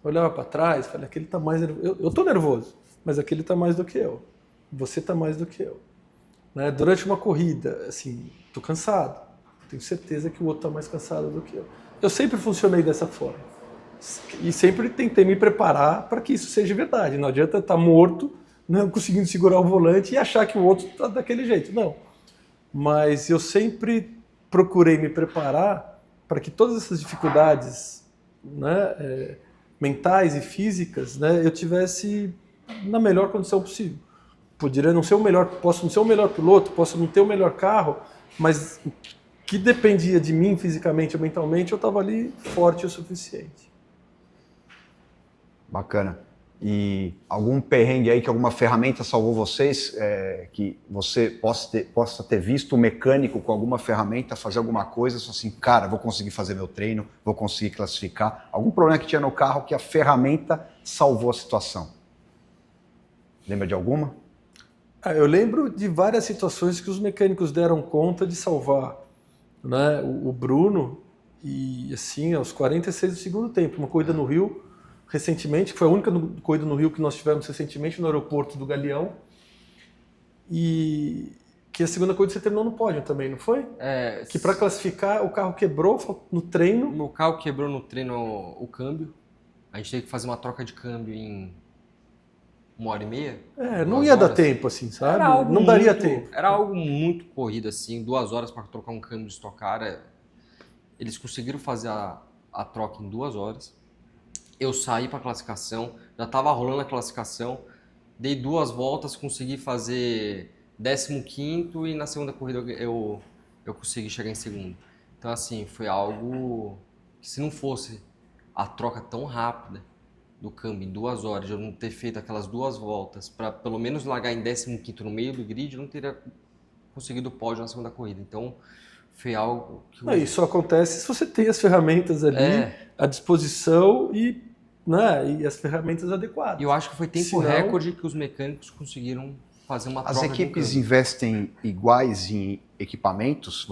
B: Eu olhava para trás e falei, aquele está mais nervoso. Eu estou nervoso, mas aquele está mais do que eu. Você está mais do que eu. Né? Durante uma corrida, assim, estou cansado. Tenho certeza que o outro está mais cansado do que eu. Eu sempre funcionei dessa forma. E sempre tentei me preparar para que isso seja verdade. Não adianta estar morto, não conseguindo segurar o volante e achar que o outro está daquele jeito. Não. Mas eu sempre procurei me preparar para que todas essas dificuldades, né, mentais e físicas, né, eu tivesse na melhor condição possível. Poderia não ser o melhor, posso não ser o melhor piloto, posso não ter o melhor carro, mas o que dependia de mim fisicamente ou mentalmente, eu estava ali forte o suficiente.
A: Bacana. E algum perrengue aí que alguma ferramenta salvou vocês, que você possa ter visto o mecânico com alguma ferramenta fazer alguma coisa, só assim, cara, vou conseguir fazer meu treino, vou conseguir classificar. Algum problema que tinha no carro que a ferramenta salvou a situação? Lembra de alguma?
B: Eu lembro de várias situações que os mecânicos deram conta de salvar, né? O Bruno, e assim, aos 46 do segundo tempo, uma corrida no Rio, recentemente, que foi a única corrida no Rio que nós tivemos recentemente no aeroporto do Galeão, e que a segunda corrida você terminou no pódio também, não foi? Que para classificar o carro quebrou no treino.
C: Meu carro quebrou no treino o câmbio, a gente teve que fazer uma troca de câmbio em 1h30.
B: Não ia dar tempo assim, sabe? Não daria tempo.
C: Era algo muito corrido assim, 2 horas para trocar um câmbio de Stock Car. Eles conseguiram fazer a troca em 2 horas. Eu saí para a classificação, já estava rolando a classificação, dei 2 voltas, consegui fazer 15º e na segunda corrida eu consegui chegar em segundo. Então assim, foi algo que se não fosse a troca tão rápida do câmbio em 2 horas, de eu não ter feito aquelas 2 voltas para pelo menos largar em 15º no meio do grid, eu não teria conseguido o pódio na segunda corrida. Então foi algo que...
B: Isso acontece se você tem as ferramentas ali à disposição e as ferramentas adequadas.
C: Eu acho que foi tempo recorde que os mecânicos conseguiram fazer uma troca.
A: As equipes investem iguais em equipamentos?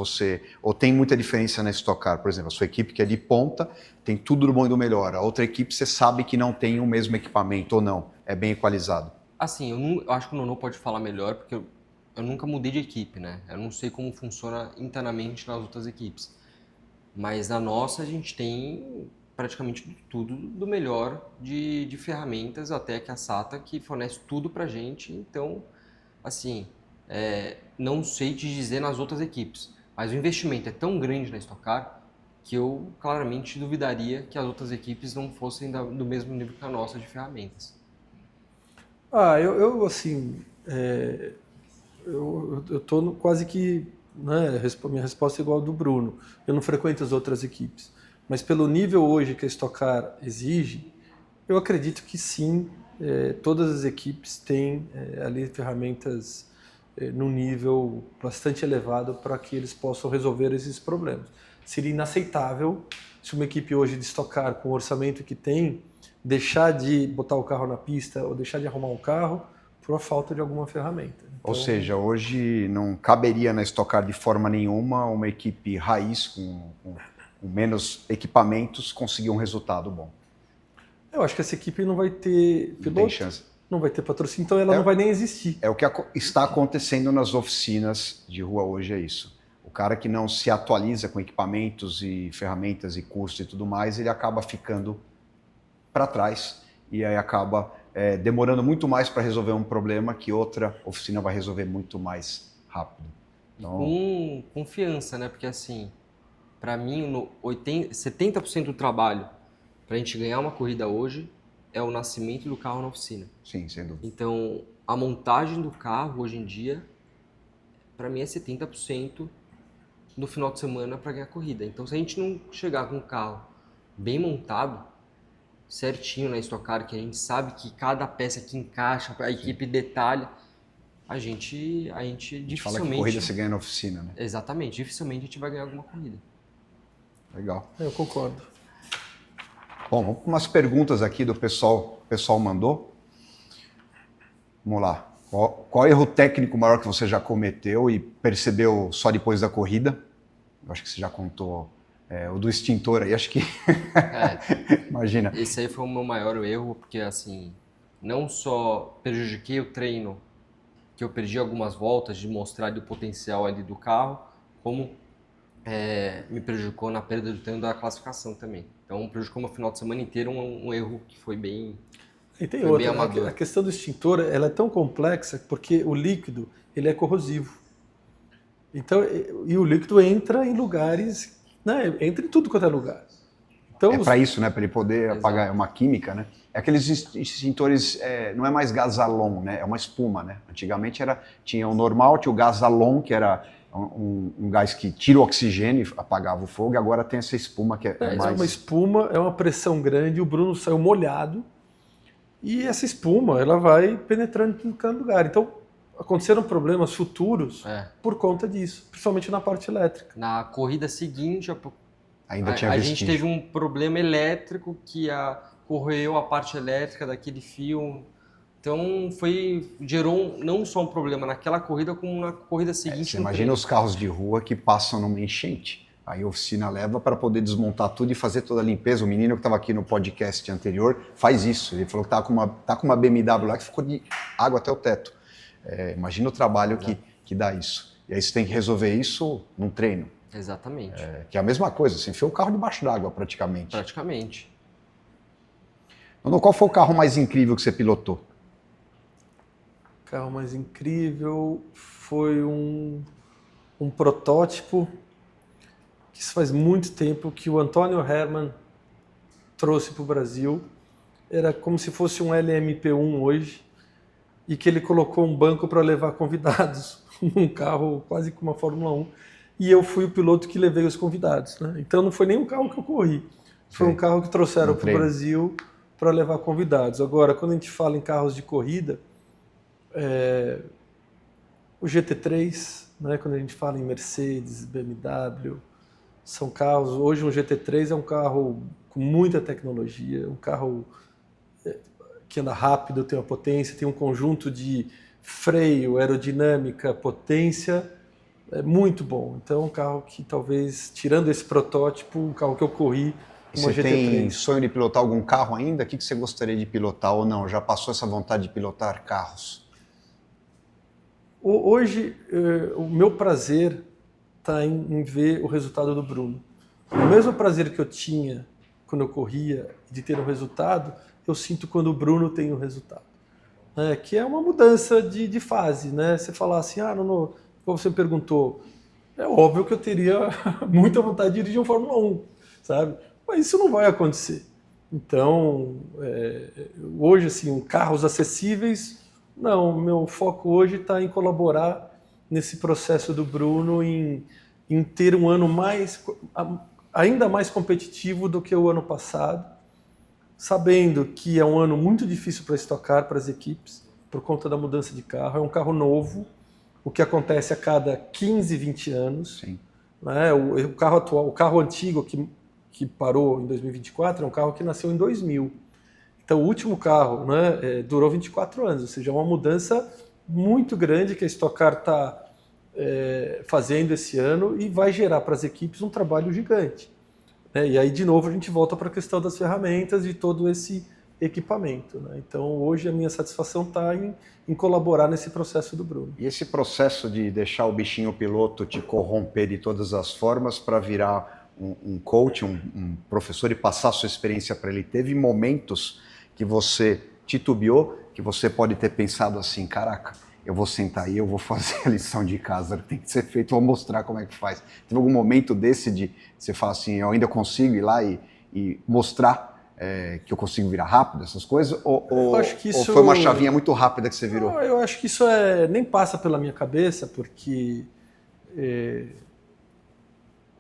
A: Ou tem muita diferença na Stock Car? Por exemplo, a sua equipe que é de ponta tem tudo do bom e do melhor. A outra equipe você sabe que não tem o mesmo equipamento ou não. É bem equalizado.
C: Assim, eu acho que o Nono pode falar melhor, porque eu nunca mudei de equipe, né? Eu não sei como funciona internamente nas outras equipes. Mas na nossa a gente tem praticamente tudo do melhor de ferramentas, até que a SATA que fornece tudo pra gente. Então, assim, não sei te dizer nas outras equipes, mas o investimento é tão grande na Stock Car que eu claramente duvidaria que as outras equipes não fossem do mesmo nível que a nossa de ferramentas.
B: Eu tô quase que, né, minha resposta é igual a do Bruno. Eu não frequento as outras equipes. Mas pelo nível hoje que a Stock Car exige, eu acredito que sim, todas as equipes têm ali ferramentas num nível bastante elevado para que eles possam resolver esses problemas. Seria inaceitável se uma equipe hoje de Stock Car, com o orçamento que tem, deixar de botar o carro na pista ou deixar de arrumar um carro por a falta de alguma ferramenta. Então,
A: ou seja, hoje não caberia na Stock Car de forma nenhuma uma equipe raiz com menos equipamentos conseguir um resultado bom.
B: Eu acho que essa equipe não vai ter piloto,
A: não tem chance.
B: Não vai ter patrocínio, então ela não vai nem existir.
A: É o que está acontecendo nas oficinas de rua hoje, é isso. O cara que não se atualiza com equipamentos e ferramentas e cursos e tudo mais, ele acaba ficando para trás e aí acaba demorando muito mais para resolver um problema que outra oficina vai resolver muito mais rápido.
C: Então... Com confiança, né? Porque assim, para mim, 70% do trabalho para a gente ganhar uma corrida hoje é o nascimento do carro na oficina.
A: Sim, sem dúvida.
C: Então, a montagem do carro hoje em dia, para mim, é 70% no final de semana para ganhar a corrida. Então, se a gente não chegar com o carro bem montado, certinho na Stock Car, que a gente sabe que cada peça que encaixa, a equipe detalha, a gente dificilmente...
A: Fala que corrida você ganha na oficina, né?
C: Exatamente, dificilmente a gente vai ganhar alguma corrida.
A: Legal.
B: Eu concordo.
A: Bom, vamos para umas perguntas aqui do pessoal. O pessoal mandou. Vamos lá. Qual erro técnico maior que você já cometeu e percebeu só depois da corrida? Eu acho que você já contou o do extintor aí, acho que... Imagina.
C: Esse aí foi o meu maior erro, porque assim, não só prejudiquei o treino, que eu perdi algumas voltas de mostrar o potencial ali do carro, como me prejudicou na perda do treino da classificação também. Então prejudicou meu final de semana inteiro, um erro que foi bem...
B: E tem
C: Foi bem
B: outra,
C: amador.
B: a questão do extintor, ela é tão complexa porque o líquido, ele é corrosivo. Então, e o líquido entra em lugares, né? Entra em tudo quanto é lugar. Então,
A: É para isso, né? Para ele poder apagar, é uma química, né? É aqueles extintores, não é mais gás halon, né? É uma espuma, né? Antigamente tinha o normal, tinha o gás halon, que era um gás que tira o oxigênio e apagava o fogo, e agora tem essa espuma que é mais...
B: É uma espuma, é uma pressão grande, o Bruno saiu molhado, e essa espuma, ela vai penetrando em cada lugar. Então, aconteceram problemas futuros por conta disso, principalmente na parte elétrica.
C: Na corrida seguinte,
A: Ainda tinha
C: a
A: vestígio.
C: gente teve um problema elétrico que corroeu a parte elétrica daquele fio. Então gerou não só um problema naquela corrida, como na corrida seguinte.
A: Você imagina os carros de rua que passam numa enchente. Aí a oficina leva para poder desmontar tudo e fazer toda a limpeza. O menino que estava aqui no podcast anterior faz isso. Ele falou que tá com uma BMW lá que ficou de água até o teto. Imagina o trabalho que dá isso. E aí você tem que resolver isso num treino.
C: Exatamente.
A: Que é a mesma coisa, você enfiou o carro debaixo d'água praticamente.
C: Praticamente.
A: Então, qual foi o carro mais incrível que você pilotou?
B: O carro mais incrível foi um protótipo que isso faz muito tempo que o Antônio Hermann trouxe para o Brasil. Era como se fosse um LMP1 hoje, e que ele colocou um banco para levar convidados, um carro quase como uma Fórmula 1, e eu fui o piloto que levei os convidados, né? Então não foi nem um carro que eu corri, foi um carro que trouxeram para o Brasil para levar convidados. Agora, quando a gente fala em carros de corrida, o GT3, né? Quando a gente fala em Mercedes, BMW, são carros... Hoje um GT3 é um carro com muita tecnologia, um carro que anda rápido, tem uma potência, tem um conjunto de freio, aerodinâmica, potência, é muito bom. Então é um carro que talvez, tirando esse protótipo, um carro que eu corri, uma
A: você
B: GT3.
A: Tem sonho de pilotar algum carro ainda? O que você gostaria de pilotar ou não? Já passou essa vontade de pilotar carros?
B: Hoje, o meu prazer está em ver o resultado do Bruno. O mesmo prazer que eu tinha quando eu corria de ter um resultado, eu sinto quando o Bruno tem um resultado. Que é uma mudança de fase, né? Você falar assim, como você me perguntou, é óbvio que eu teria muita vontade de dirigir um Fórmula 1, sabe? Mas isso não vai acontecer. Então, hoje, assim, carros acessíveis, não, meu foco hoje está em colaborar nesse processo do Bruno, em ter um ano ainda mais competitivo do que o ano passado, sabendo que é um ano muito difícil para Stock Car, para as equipes, por conta da mudança de carro. É um carro novo, o que acontece a cada 15, 20 anos.
A: Sim.
B: Né? O carro atual, o carro antigo que parou em 2024 é um carro que nasceu em 2000. Então o último carro, né, durou 24 anos, ou seja, é uma mudança muito grande que a Stock Car está fazendo esse ano e vai gerar para as equipes um trabalho gigante. E aí, de novo, a gente volta para a questão das ferramentas e todo esse equipamento. Né? Então, hoje, a minha satisfação está em colaborar nesse processo do Bruno.
A: E esse processo de deixar o bichinho piloto te corromper de todas as formas para virar um coach, um professor e passar a sua experiência para ele, teve momentos que você titubeou, que você pode ter pensado assim, caraca, eu vou sentar aí, eu vou fazer a lição de casa, tem que ser feito, vou mostrar como é que faz. Teve algum momento desse de você falar assim, eu ainda consigo ir lá e mostrar que eu consigo virar rápido, essas coisas? Ou foi uma chavinha muito rápida que você virou?
B: Não, eu acho que isso nem passa pela minha cabeça, porque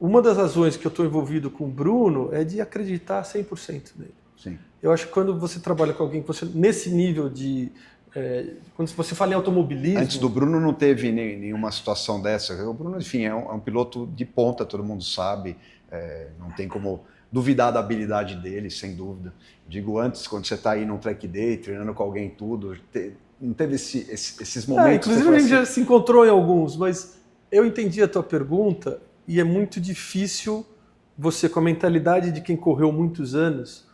B: uma das razões que eu estou envolvido com o Bruno é de acreditar 100% nele.
A: Sim.
B: Eu acho que quando você trabalha com alguém, nesse nível de... quando você fala em automobilismo...
A: Antes do Bruno não teve nenhuma situação dessa. O Bruno, enfim, é um piloto de ponta, todo mundo sabe. Não tem como duvidar da habilidade dele, sem dúvida. Digo, antes, quando você está aí num track day, treinando com alguém tudo, não teve esses momentos...
B: inclusive a gente já se encontrou em alguns, mas eu entendi a tua pergunta e é muito difícil você, com a mentalidade de quem correu muitos anos,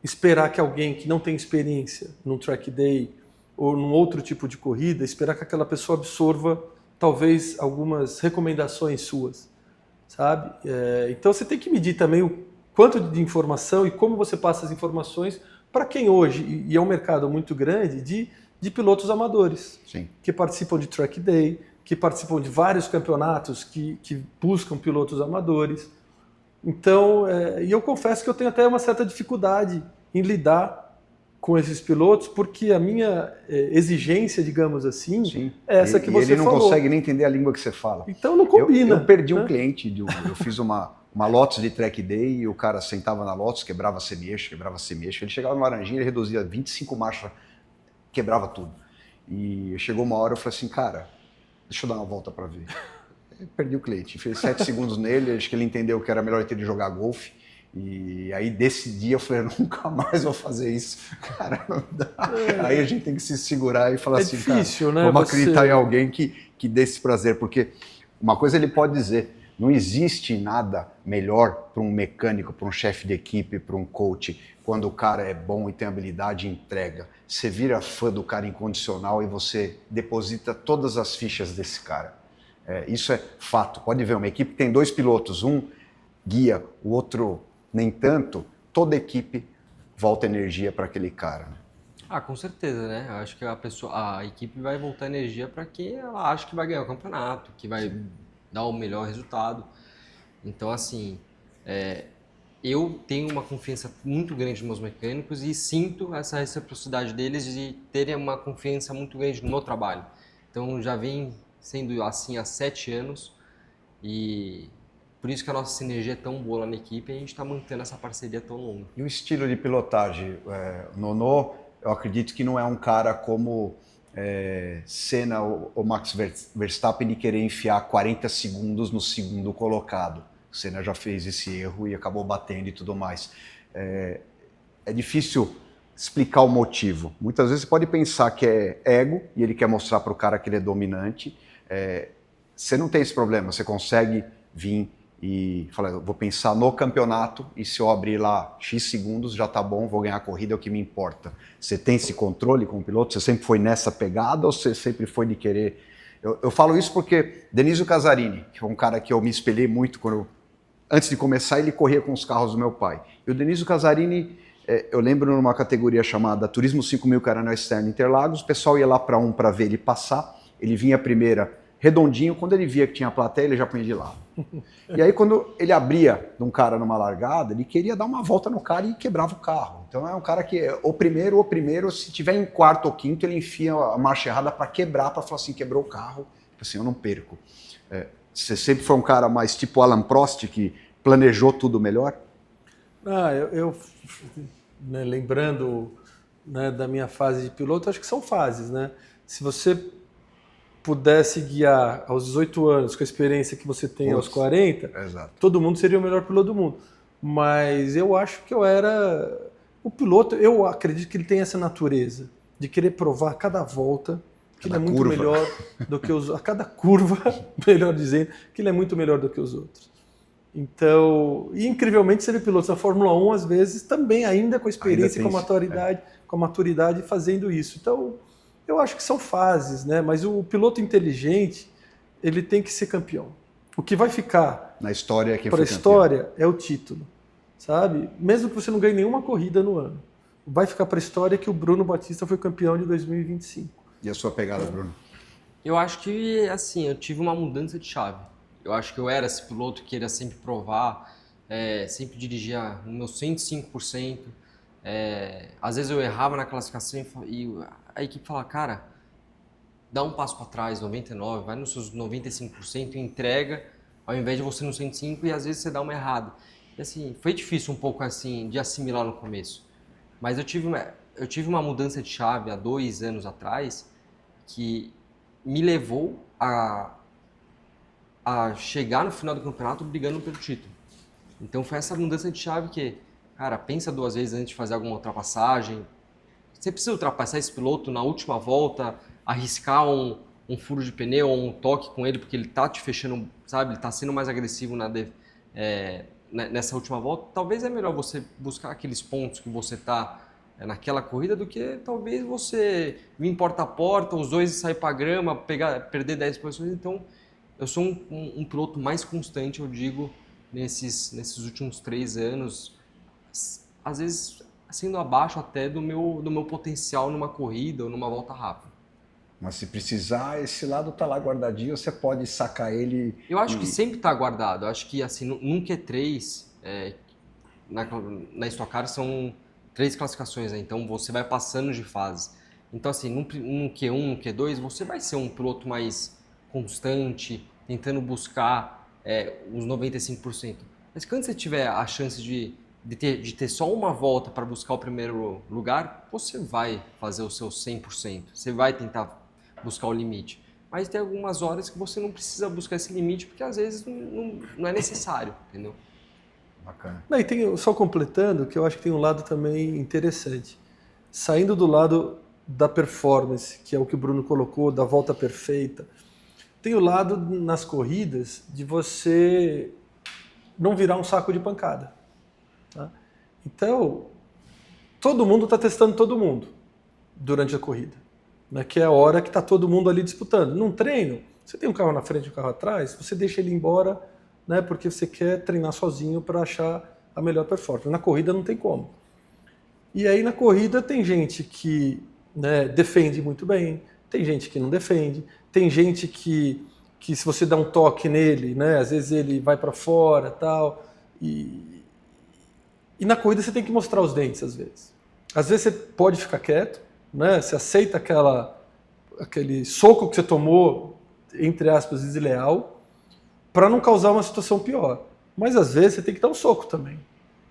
B: esperar que alguém que não tem experiência num track day ou num outro tipo de corrida, esperar que aquela pessoa absorva talvez algumas recomendações suas, sabe? Então você tem que medir também o quanto de informação e como você passa as informações para quem hoje, e é um mercado muito grande, de pilotos amadores,
A: Sim.
B: que participam de track day, que participam de vários campeonatos que buscam pilotos amadores. Então, e eu confesso que eu tenho até uma certa dificuldade em lidar com esses pilotos, porque a minha exigência, digamos assim,
A: Sim.
B: é essa que você
A: ele não
B: falou.
A: consegue nem entender a língua que você fala.
B: Então não combina.
A: Eu perdi um
B: né?
A: cliente, eu fiz uma Lotus de track day e o cara sentava na Lotus, quebrava semi-eixo. Ele chegava no Laranjinha, ele reduzia 25 marchas, quebrava tudo. E chegou uma hora, eu falei assim, cara, deixa eu dar uma volta para ver. Eu perdi o cliente, fiz 7 segundos nele, acho que ele entendeu que era melhor ele jogar golfe. E aí desse dia eu falei, nunca mais vou fazer isso. Cara, não dá. Aí a gente tem que se segurar e falar assim,
B: difícil,
A: cara,
B: né?
A: vamos acreditar em alguém que dê esse prazer. Porque uma coisa ele pode dizer, não existe nada melhor para um mecânico, para um chefe de equipe, para um coach, quando o cara é bom e tem habilidade e entrega. Você vira fã do cara incondicional e você deposita todas as fichas desse cara. Isso é fato. Pode ver, uma equipe tem 2 pilotos, um guia, o outro nem tanto, toda equipe volta energia para aquele cara.
C: Com certeza, né? Eu acho que a equipe vai voltar energia para quem ela acha que vai ganhar o campeonato, que vai dar o melhor resultado. Então, assim, eu tenho uma confiança muito grande nos meus mecânicos e sinto essa reciprocidade deles de terem uma confiança muito grande no meu trabalho. Então, já vem sendo assim há 7 anos e por isso que a nossa sinergia é tão boa lá na equipe e a gente está mantendo essa parceria tão longa.
A: E o estilo de pilotagem? O Nono, eu acredito que não é um cara como Senna ou Max Verstappen de querer enfiar 40 segundos no segundo colocado. O Senna já fez esse erro e acabou batendo e tudo mais. É difícil explicar o motivo. Muitas vezes você pode pensar que é ego e ele quer mostrar para o cara que ele é dominante. Você não tem esse problema, você consegue vir e falar, eu vou pensar no campeonato e se eu abrir lá X segundos já tá bom, vou ganhar a corrida, é o que me importa. Você tem esse controle com o piloto? Você sempre foi nessa pegada ou você sempre foi de querer... Eu falo isso porque Denizio Casarini, que foi um cara que eu me espelhei muito antes de começar, ele corria com os carros do meu pai. E o Denizio Casarini, eu lembro numa categoria chamada Turismo 5000 Caranel Externo Interlagos, o pessoal ia lá para ver ele passar, ele vinha primeira redondinho, quando ele via que tinha plateia, ele já punha de lado. E aí, quando ele abria de um cara numa largada, ele queria dar uma volta no cara e quebrava o carro. Então é um cara que, o primeiro, se tiver em quarto ou quinto, ele enfia a marcha errada para quebrar, para falar assim, quebrou o carro, assim, eu não perco. Você sempre foi um cara mais tipo Alan Prost, que planejou tudo melhor?
B: Lembrando da minha fase de piloto, acho que são fases, né? Se você pudesse guiar aos 18 anos com a experiência que você tem aos 40,
A: exato.
B: Todo mundo seria o melhor piloto do mundo. Mas eu acho que eu era... O piloto, eu acredito que ele tem essa natureza de querer provar a cada volta que ele é muito melhor do que os... A cada curva, melhor dizendo, que ele é muito melhor do que os outros. Então, e incrivelmente você vê pilotos na Fórmula 1, às vezes, também ainda com a experiência e com a maturidade fazendo isso. Então, eu acho que são fases, né? Mas o piloto inteligente, ele tem que ser campeão. O que vai ficar
A: na história
B: para a história é o título, sabe? Mesmo que você não ganhe nenhuma corrida no ano, vai ficar para a história que o Bruno Batista foi campeão de 2025.
A: E a sua pegada, Bruno?
C: Eu acho que, assim, eu tive uma mudança de chave. Eu acho que eu era esse piloto que queria sempre provar, sempre dirigia no meu 105%. Às vezes eu errava na classificação e a equipe falava, cara, dá um passo para trás, 99%, vai nos seus 95% e entrega, ao invés de você no 105% e às vezes você dá uma errada. E assim, foi difícil um pouco assim de assimilar no começo. Mas eu tive uma mudança de chave há 2 anos atrás que me levou a chegar no final do campeonato brigando pelo título. Então foi essa mudança de chave que, cara, pensa 2 vezes antes de fazer alguma ultrapassagem. Você precisa ultrapassar esse piloto na última volta, arriscar um furo de pneu ou um toque com ele, porque ele tá te fechando, sabe? Ele tá sendo mais agressivo nessa última volta. Talvez é melhor você buscar aqueles pontos que você tá naquela corrida do que talvez você vir porta a porta, os dois sair para grama, perder 10 posições. Então, eu sou um piloto mais constante, eu digo, nesses últimos 3 anos, às vezes sendo abaixo até do meu potencial numa corrida ou numa volta rápida.
A: Mas se precisar, esse lado tá lá guardadinho, você pode sacar ele...
C: Eu acho que sempre tá guardado. Eu acho que assim, num Q3, na Stock Car são 3 classificações, né? Então você vai passando de fase. Então assim, num Q1, no Q2, você vai ser um piloto mais constante, tentando buscar os 95%. Mas quando você tiver a chance de ter só uma volta para buscar o primeiro lugar, você vai fazer o seu 100%. Você vai tentar buscar o limite. Mas tem algumas horas que você não precisa buscar esse limite, porque às vezes não é necessário, entendeu?
A: Bacana.
B: E tem, só completando, que eu acho que tem um lado também interessante. Saindo do lado da performance, que é o que o Bruno colocou, da volta perfeita, tem o lado nas corridas de você não virar um saco de pancada. Tá? Então, todo mundo está testando todo mundo durante a corrida, né? Que é a hora que está todo mundo ali disputando. Num treino, você tem um carro na frente e um carro atrás, você deixa ele embora, né? Porque você quer treinar sozinho para achar a melhor performance. Na corrida não tem como. E aí na corrida tem gente que, né, defende muito bem, tem gente que não defende, tem gente que se você dá um toque nele, né, às vezes ele vai para fora, tal, e na corrida você tem que mostrar os dentes às vezes. Às vezes você pode ficar quieto, né, você aceita aquele soco que você tomou, entre aspas, desleal, para não causar uma situação pior. Mas às vezes você tem que dar um soco também.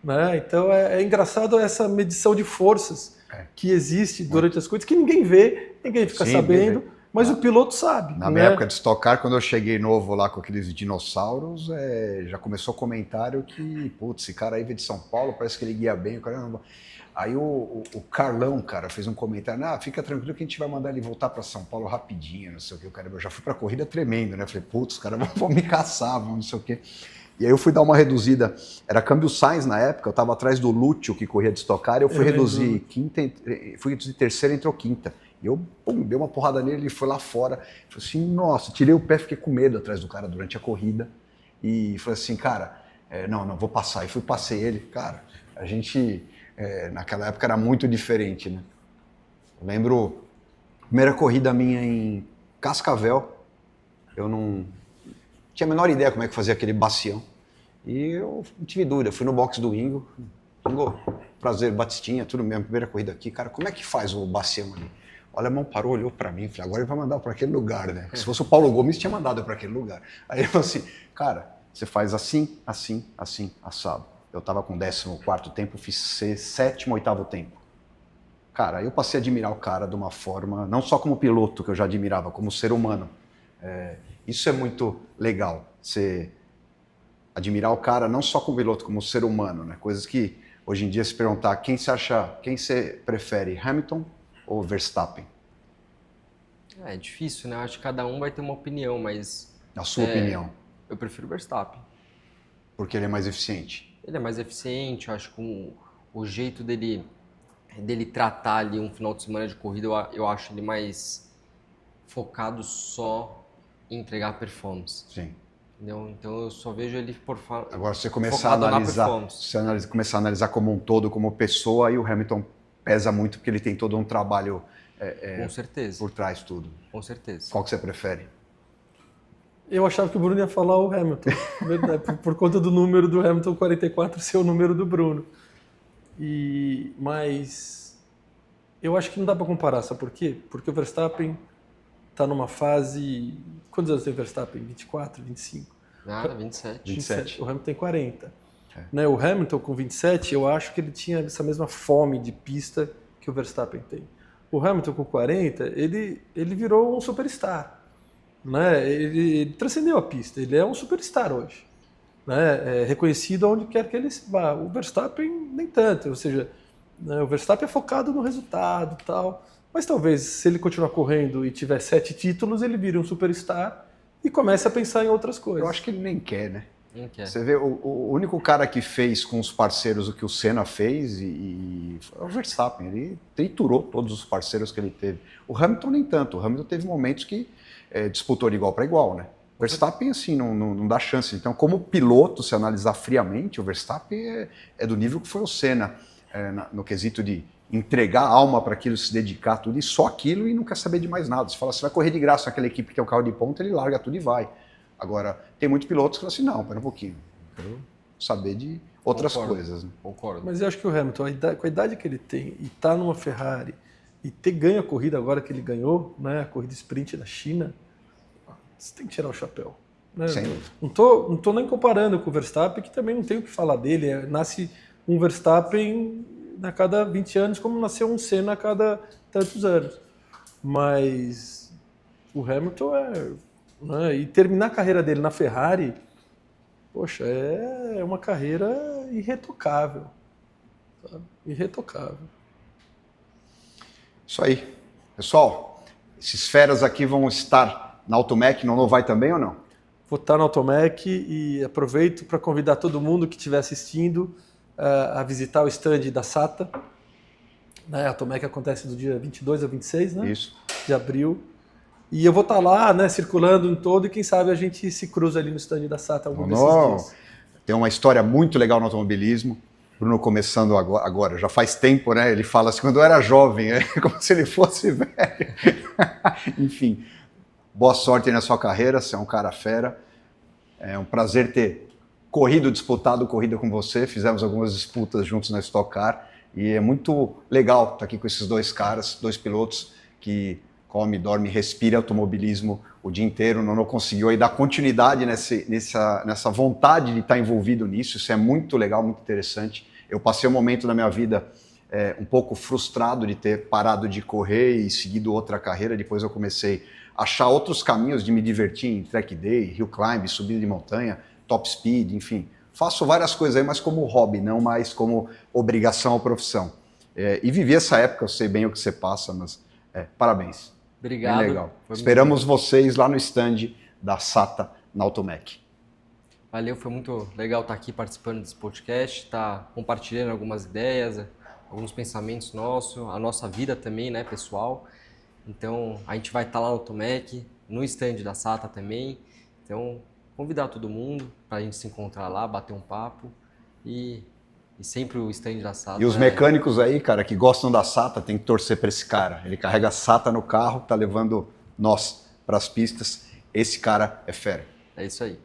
B: Né? Então é engraçado essa medição de forças que existe durante as corridas, que ninguém vê, ninguém fica sabendo, mas o piloto sabe.
A: Na minha época de Stock Car, quando eu cheguei novo lá com aqueles dinossauros, já começou comentário que, putz, esse cara aí veio de São Paulo, parece que ele guia bem, caramba. Aí o Carlão, cara, fez um comentário, fica tranquilo que a gente vai mandar ele voltar para São Paulo rapidinho, não sei o que, eu já fui para a corrida tremendo, né? Falei, putz, os caras vão me caçar, não sei o que. E aí eu fui dar uma reduzida, era câmbio Sainz na época, eu estava atrás do Lúcio, que corria de Stock Car, eu fui reduzir terceira, entrou quinta. E eu, dei uma porrada nele, ele foi lá fora, falei assim, nossa, tirei o pé, fiquei com medo atrás do cara durante a corrida. E falei assim, cara, não, vou passar. E passei ele, cara, a gente, naquela época era muito diferente, né? Eu lembro, primeira corrida minha em Cascavel, eu não tinha a menor ideia como é que fazia aquele bacião. E eu não tive dúvida, fui no box do Ingo, prazer, Batistinha, tudo mesmo, primeira corrida aqui, cara, como é que faz o bacião ali? Olha, a mão parou, olhou pra mim, falei, agora ele vai mandar para aquele lugar, né? Se fosse o Paulo Gomes, tinha mandado para aquele lugar. Aí ele falou assim, cara, você faz assim, assim, assim, assado. Eu tava com 14º tempo, fiz 7º, 8º tempo. Cara, aí eu passei a admirar o cara de uma forma, não só como piloto, que eu já admirava, como ser humano. Isso é muito legal, você admirar o cara não só como piloto, como ser humano, né? Coisas que hoje em dia se perguntar quem você prefere, Hamilton ou Verstappen?
C: É difícil, né? Eu acho que cada um vai ter uma opinião, mas...
A: Na sua opinião?
C: Eu prefiro o Verstappen.
A: Porque ele é mais eficiente?
C: Ele é mais eficiente, eu acho que o jeito dele tratar ali um final de semana de corrida, eu acho ele mais focado só em entregar performance.
A: Sim.
C: Entendeu? Então eu só vejo ele
A: Agora você começar a analisar como um todo, como pessoa, aí o Hamilton pesa muito porque ele tem todo um trabalho
C: com certeza.
A: Por trás tudo.
C: Com certeza.
A: Qual que você prefere?
B: Eu achava que o Bruno ia falar o Hamilton, por conta do número do Hamilton 44 ser o número do Bruno. Mas eu acho que não dá para comparar, sabe por quê? Porque o Verstappen está numa fase... Quantos anos tem o Verstappen? 24, 25?
C: Nada, 27.
B: 27. O Hamilton tem 40. Né? O Hamilton com 27, eu acho que ele tinha essa mesma fome de pista que o Verstappen tem. O Hamilton com 40, ele virou um superstar. Né? Ele transcendeu a pista, ele é um superstar hoje. Né? É reconhecido onde quer que ele vá. O Verstappen nem tanto, ou seja, né? O Verstappen é focado no resultado e tal. Mas talvez, se ele continuar correndo e tiver 7 títulos, ele vire um superstar e comece a pensar em outras coisas.
A: Eu acho que ele nem quer, né?
C: Não quer.
A: Você vê, o único cara que fez com os parceiros o que o Senna fez e foi o Verstappen. Ele triturou todos os parceiros que ele teve. O Hamilton nem tanto. O Hamilton teve momentos que disputou de igual para igual, né? O Verstappen, assim, não dá chance. Então, como piloto, se analisar friamente, o Verstappen é do nível que foi o Senna, no quesito de entregar a alma para aquilo, se dedicar a tudo, e só aquilo e não quer saber de mais nada. Você fala, você vai correr de graça naquela equipe que tem o carro de ponta, ele larga tudo e vai. Agora, tem muitos pilotos que falam assim, não, pera um pouquinho, eu quero saber de outras coisas. Né?
C: Concordo.
B: Mas eu acho que o Hamilton, com a idade que ele tem, e tá numa Ferrari, e ter ganho a corrida agora que ele ganhou, né, a corrida sprint da China, você tem que tirar o chapéu. Né?
A: Sem dúvida.
B: Não tô nem comparando com o Verstappen, que também não tem o que falar dele. Nasce um Verstappen a cada 20 anos, como nasceu um Senna a cada tantos anos. Mas o Hamilton né, e terminar a carreira dele na Ferrari, poxa, é uma carreira irretocável. Sabe? Irretocável.
A: Isso aí. Pessoal, esses feras aqui vão estar na Automec, não vai também ou não?
B: Vou estar na Automec e aproveito para convidar todo mundo que estiver assistindo a visitar o stand da SATA. A Automec acontece do dia 22 a 26, né?
A: Isso.
B: De abril. E eu vou estar lá, né, circulando em todo, e quem sabe a gente se cruza ali no stand da SATA algum desses dias.
A: Tem uma história muito legal no automobilismo. Bruno começando agora, já faz tempo, né? Ele fala assim, quando eu era jovem, como se ele fosse velho. Enfim, boa sorte aí na sua carreira, você é um cara fera. É um prazer ter disputado corrida com você. Fizemos algumas disputas juntos na Stock Car e é muito legal estar aqui com esses dois caras, dois pilotos que come, dorme, respira automobilismo o dia inteiro. Não conseguiu aí dar continuidade nessa vontade de estar envolvido nisso. Isso é muito legal, muito interessante. Eu passei um momento na minha vida um pouco frustrado de ter parado de correr e seguido outra carreira. Depois eu comecei a achar outros caminhos de me divertir em track day, hill climb, subida de montanha, top speed, enfim. Faço várias coisas aí, mas como hobby, não mais como obrigação ou profissão. E vivi essa época, eu sei bem o que você passa, mas parabéns.
C: Obrigado.
A: Bem legal. Esperamos vocês lá no stand da SATA na Automec.
C: Valeu, foi muito legal estar aqui participando desse podcast, estar compartilhando algumas ideias, alguns pensamentos nossos, a nossa vida também, né, pessoal. Então, a gente vai estar lá no Automec, no stand da SATA também. Então, convidar todo mundo para a gente se encontrar lá, bater um papo e sempre o stand da SATA.
A: E os mecânicos aí, cara, que gostam da SATA, tem que torcer para esse cara. Ele carrega a SATA no carro, tá levando nós para as pistas. Esse cara é fera.
C: É isso aí.